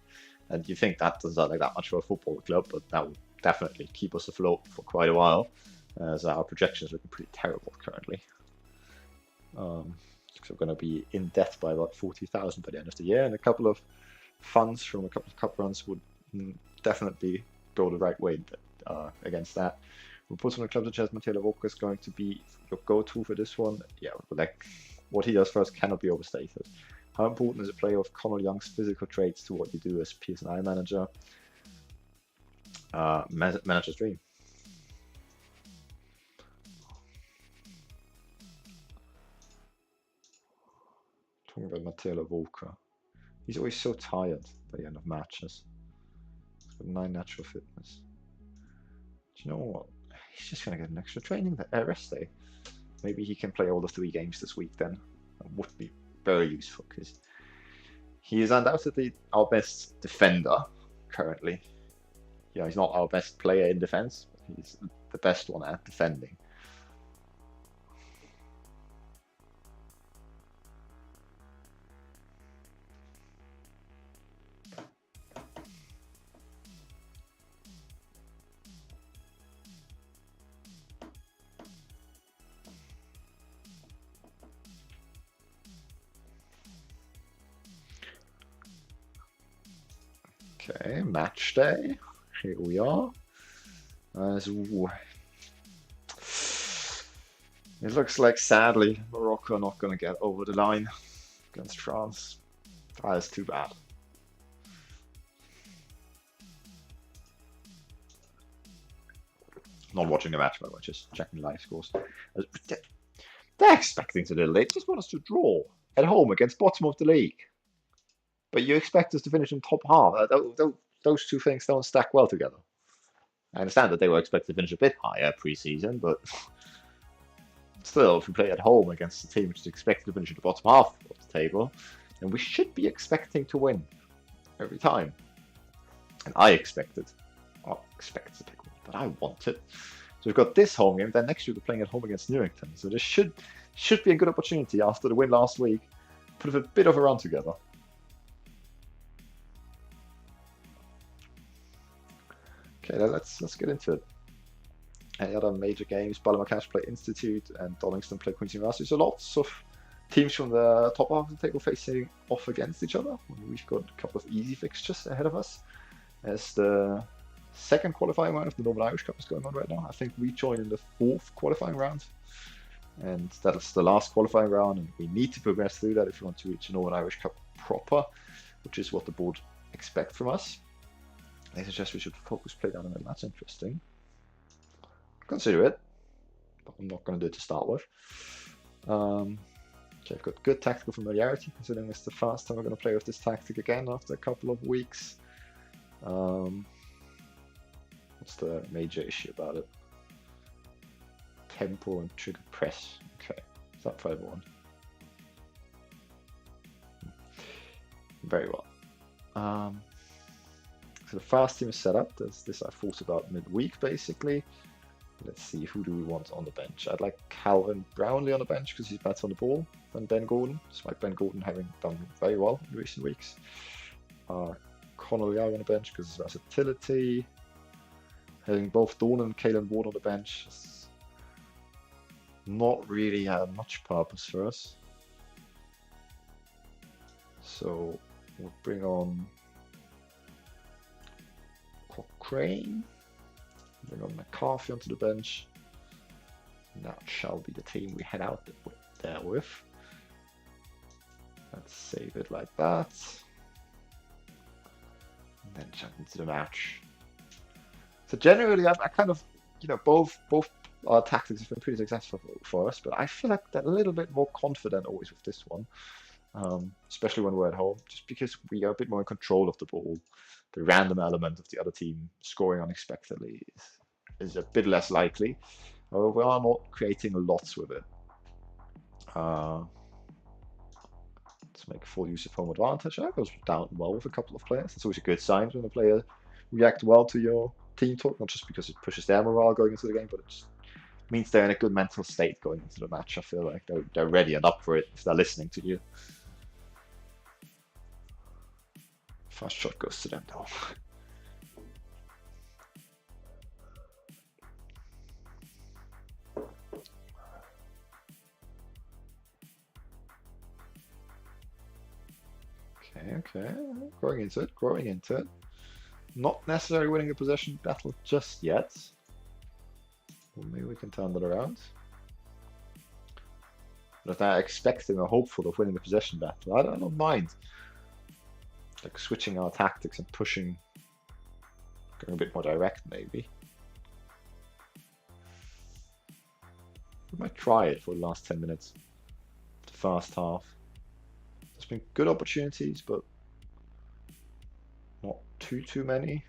And you think that doesn't sound like that much for a football club, but that would definitely keep us afloat for quite a while, as our projections are looking pretty terrible currently. So we're going to be in debt by about 40,000 by the end of the year, and a couple of funds from a couple of cup runs would definitely go the right way against that. We'll put on the clubs such as Matteo Walker is going to be your go-to for this one. Yeah, what he does first cannot be overstated. How important is a player of Connell Young's physical traits to what you do as P.S.N.I manager? Manager's dream. Talking about Matteo Walker. He's always so tired by the end of matches. He's got 9 natural fitness. Do you know what? He's just going to get an extra training rest day. Maybe he can play all the 3 games this week then. That would be very useful because he is undoubtedly our best defender currently. Yeah, he's not our best player in defense, but he's the best one at defending. Okay, match day. Here we are. It looks like, sadly, Morocco are not going to get over the line against France. That is too bad. Not watching the match, by the way, just checking live scores. They're expecting to do it. They just want us to draw at home against bottom of the league. But you expect us to finish in top half. Those two things don't stack well together. I understand that they were expected to finish a bit higher pre-season, but still, if we play at home against a team which is expected to finish at the bottom half of the table, then we should be expecting to win every time. And I expected to take one, but I want it. So we've got this home game, then next week we're playing at home against Newington. So this should be a good opportunity after the win last week, put a bit of a run together. Okay, let's get into it. Any other major games? Ballymaccash play Institute and Donningston play Queen's University. So lots of teams from the top half of the table facing off against each other. We've got a couple of easy fixtures ahead of us as the second qualifying round of the Northern Irish Cup is going on right now. I think we join in the 4th qualifying round, and that's the last qualifying round, and we need to progress through that if we want to reach the Northern Irish Cup proper, which is what the board expect from us. They suggest we should focus play down the middle. That's interesting. Consider it, but I'm not going to do it to start with. Okay, I've got good tactical familiarity, considering it's the first time we're going to play with this tactic again after a couple of weeks. What's the major issue about it? Tempo and trigger press. Okay, is that for everyone? Very well. So the fast team is set up. This I thought about midweek basically. Let's see, who do we want on the bench? I'd like Calvin Brownlee on the bench because he's better on the ball than Ben Gordon, despite Ben Gordon having done very well in recent weeks. Connell Young on the bench because his versatility. Having both Dawn and Caelan Ward on the bench has not really had much purpose for us. So we'll bring on Cochrane, bring on McCarthy onto the bench. And that shall be the team we head out there with. Let's save it like that. And then jump into the match. So generally, I kind of, both our tactics have been pretty successful for us, but I feel like they're a little bit more confident always with this one, especially when we're at home, just because we are a bit more in control of the ball. The random element of the other team scoring unexpectedly is a bit less likely. We are not creating lots with it. Let's make full use of home advantage. That goes down well with a couple of players. It's always a good sign when a player reacts well to your team talk, not just because it pushes their morale going into the game, but it just means they're in a good mental state going into the match. I feel like they're ready and up for it if they're listening to you. First shot goes to them though. Okay, growing into it. Not necessarily winning a possession battle just yet. Well, maybe we can turn that around. But if they're expecting or hopeful of winning the possession battle, I don't mind. Like switching our tactics and pushing, going a bit more direct maybe. We might try it for the last 10 minutes. The first half. There's been good opportunities, but not too many.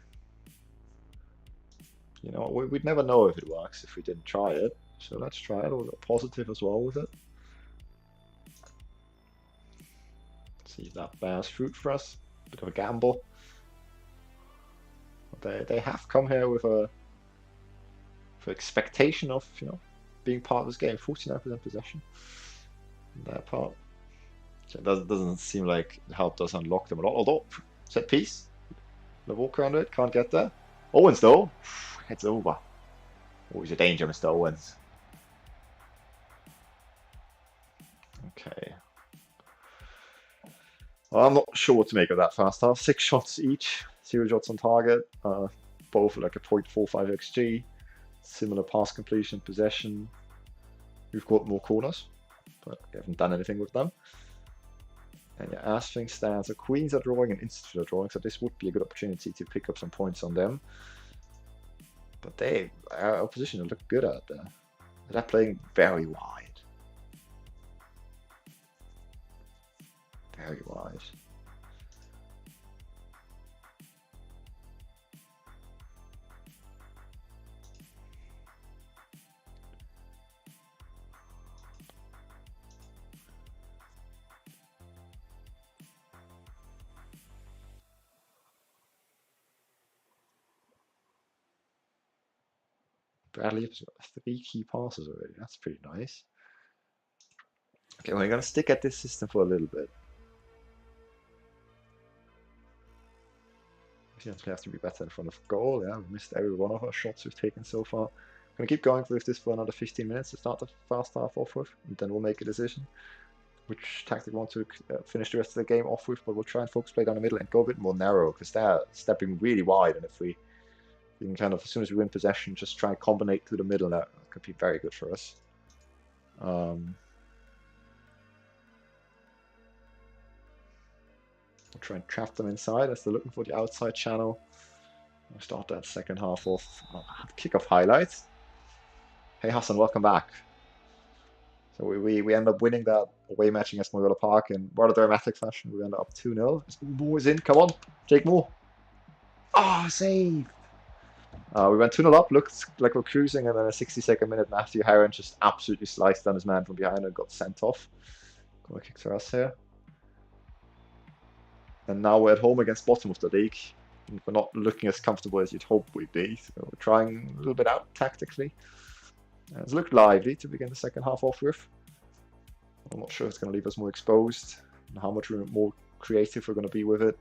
We'd never know if it works if we didn't try it. So let's try it. We'll go positive as well with it. See if that bears fruit for us. Bit of a gamble. They have come here with a expectation of being part of this game. 49% possession on their part. So it doesn't seem like it helped us unlock them a lot. Although set piece, the walk around it, can't get there. Owens though, it's over. Always a danger, Mr. Owens. Okay. Well, I'm not sure what to make of that first half. 6 shots each, 0 shots on target, both like a 0.45 XG, similar pass completion, possession. We've got more corners, but we haven't done anything with them. And yeah, as things stand, so Queens are drawing and Institute are drawing, so this would be a good opportunity to pick up some points on them. But our opposition look good out there. They're playing very wide. Very wide. Bradley has got 3 key passes already. That's pretty nice. Okay, we're going to stick at this system for a little bit. We have to be better in front of goal. Yeah, we missed every one of our shots we've taken so far. I'm going to keep going with this for another 15 minutes to start the first half off with, and then we'll make a decision which tactic we want to finish the rest of the game off with. But we'll try and focus play down the middle and go a bit more narrow because they're stepping really wide, and if we can kind of, as soon as we win possession, just try and combinate through the middle, that could be very good for us. We'll try and trap them inside as they're looking for the outside channel. We'll start that second half off. Kickoff highlights. Hey Hassan, welcome back. So we end up winning that away match against Moyola Park in rather dramatic fashion. We end up 2-0. Moore is in, come on, Jake Moore. Ah, save! We went 2-0 up, looked like we're cruising, and then a 62nd minute, Matthew Heron just absolutely sliced down his man from behind and got sent off. Corner kick to us here. And now we're at home against bottom of the league. And we're not looking as comfortable as you'd hope we'd be. So we're trying a little bit out tactically. It's looked lively to begin the second half off with. I'm not sure it's going to leave us more exposed and how much more creative we're going to be with it.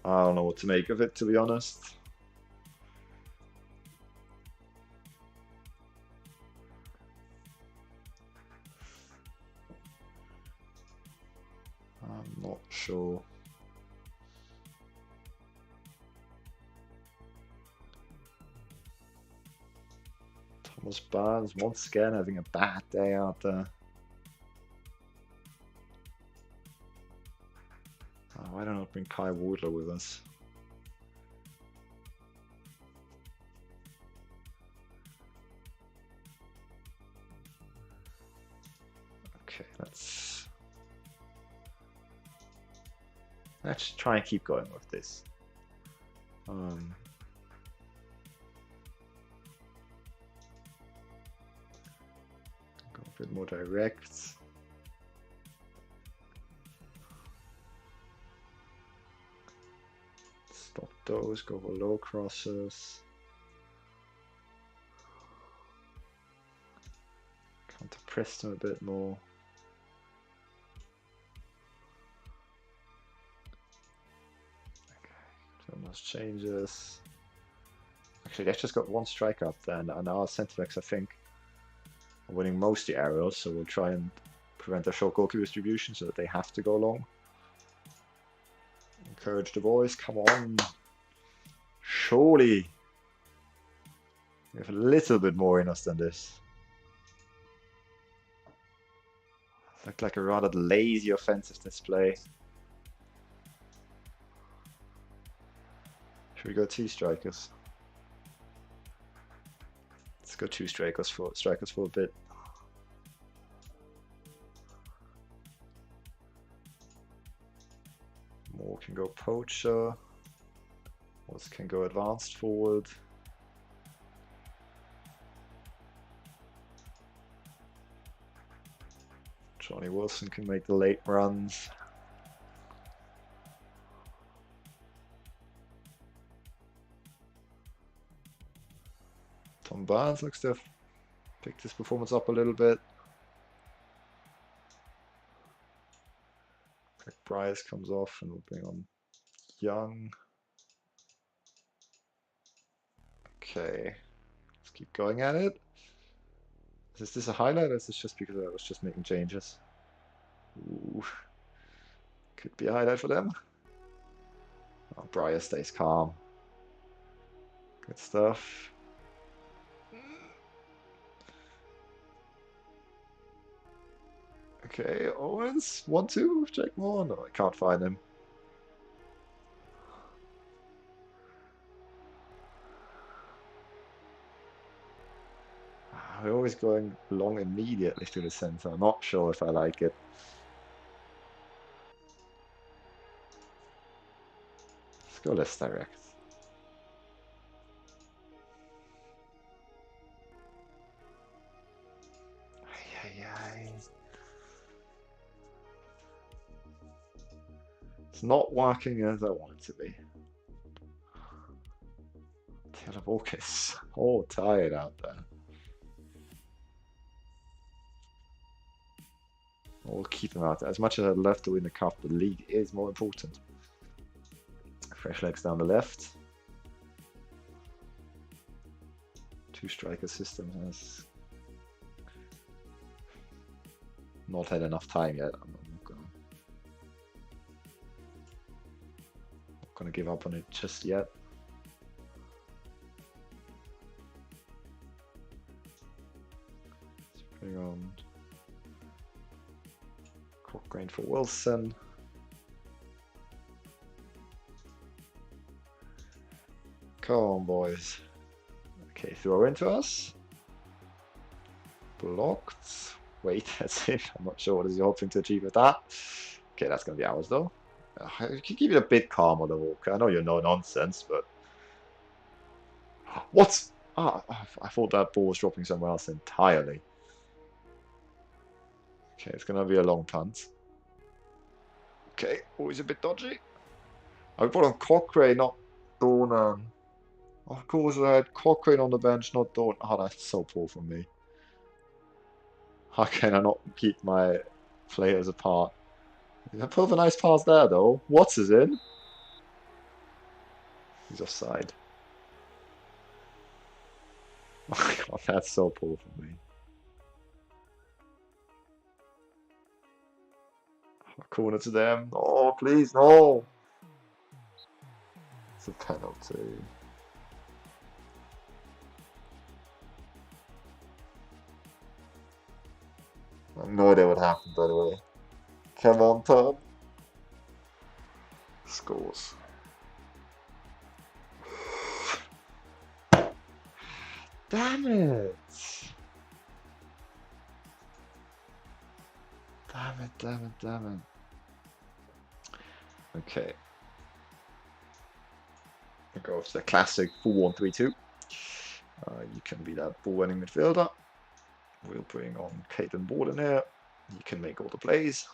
I don't know what to make of it, to be honest. Not sure. Thomas Barnes once again having a bad day out there. Oh, why don't I bring Kai Wardler with us? Okay, let's try and keep going with this. Go a bit more direct. Stop those, go for low crosses. Counter press them a bit more. Those changes. Actually, they've just got one strike up then, and our centre backs, I think, are winning most of the aerials, so we'll try and prevent their short goalkeeper distribution so that they have to go long. Encourage the boys, come on. Surely we have a little bit more in us than this. Looked like a rather lazy offensive display. Should we go two strikers? Let's go two strikers for a bit. More can go poacher. More can go advanced forward. Johnny Wilson can make the late runs. Tom Barnes looks to have picked his performance up a little bit. Bryce comes off and we'll bring on Young. Okay, let's keep going at it. Is this a highlight or is this just because I was just making changes? Ooh, could be a highlight for them. Oh, Briar stays calm. Good stuff. Okay, Owens, 1-2, Jake Moore. No, I can't find him. We're always going long immediately to the center. I'm not sure if I like it. Let's go less direct. It's not working as I want it to be. Taylor Walker is so tired out there. We'll keep him out there. As much as I'd love to win the cup, the league is more important. Fresh legs down the left. Two striker system has not had enough time yet. I'm not gonna give up on it just yet. Let's bring on Cochrane for Wilson. Come on, boys. Okay, throw into us. Blocked. Wait, that's it. I'm not sure what is he hoping to achieve with that. Okay, that's going to be ours, though. You can keep it a bit calmer, the Walker. I know you're no nonsense, but... What? Ah, I thought that ball was dropping somewhere else entirely. Okay, it's going to be a long punt. Okay, always a bit dodgy. I put on Cochrane, not Dornan. Of course, I had Cochrane on the bench, not Dornan. Oh, that's so poor from me. How can I not keep my players apart? I put a nice pass there, though. Watts is in. He's offside. Oh my god, that's so poor from me. Corner to them. Oh, please, no. It's a penalty. I have no idea what happened, by the way. Come on, Tom. Scores. Damn it! Damn it, damn it, damn it. Okay. I'll go with the classic 4-1-3-2. You can be that ball-winning midfielder. We'll bring on Caitlin Borden here. You can make all the plays.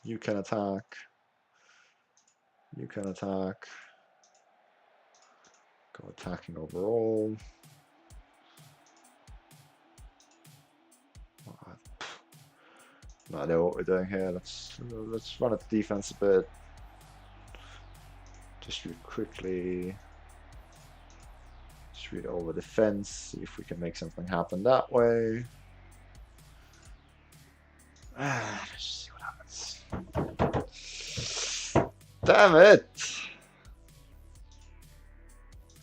You can attack. You can attack. Go attacking overall. No idea what we're doing here. Let's run at the defense a bit. Just read quickly. Just read over the fence. See if we can make something happen that way. Let's see what happens. Damn it!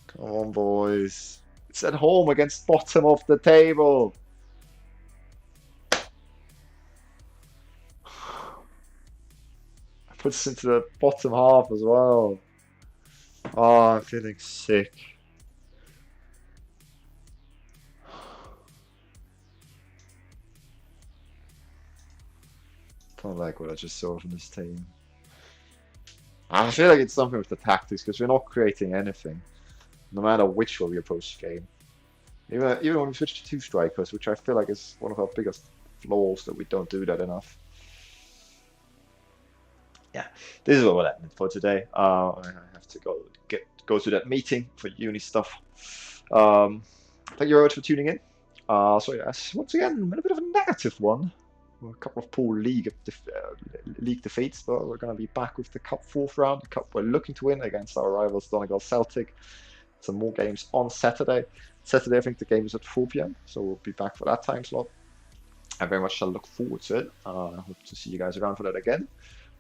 Come on, boys. It's at home against bottom of the table. Puts us into the bottom half as well. Oh, I'm feeling sick. Don't like what I just saw from this team. I feel like it's something with the tactics because we're not creating anything, no matter which way we approach the game. Even when we switch to 2 strikers, which I feel like is one of our biggest flaws, that we don't do that enough. Yeah, this is what we're at for today. I have to go to that meeting for uni stuff. Thank you very much for tuning in. So yes, once again, a bit of a negative one. A couple of poor league defeats, but we're going to be back with the Cup 4th round. The Cup we're looking to win against our rivals Donegal Celtic. Some more games on Saturday. Saturday, I think the game is at 4 p.m, so we'll be back for that time slot. I very much shall look forward to it. I hope to see you guys around for that again.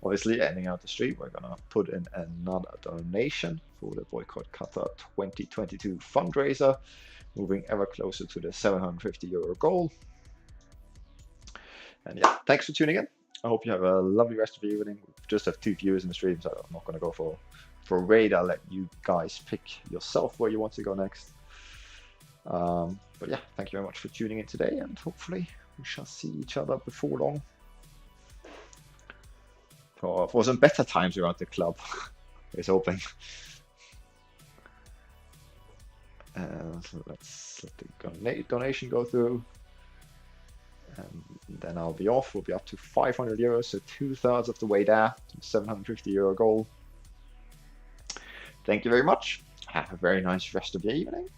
Obviously, ending out the stream, we're going to put in another donation for the Boycott Qatar 2022 fundraiser, moving ever closer to the €750 goal. And yeah, thanks for tuning in. I hope you have a lovely rest of the evening. We just have 2 viewers in the stream, so I'm not going to go for a raid. I'll let you guys pick yourself where you want to go next. But yeah, thank you very much for tuning in today, and hopefully we shall see each other before long. For some better times around the club, is hoping. So let's let the donation go through, and then I'll be off. We'll be up to €500, so 2/3 of the way there to the €750 goal. Thank you very much. Have a very nice rest of the evening.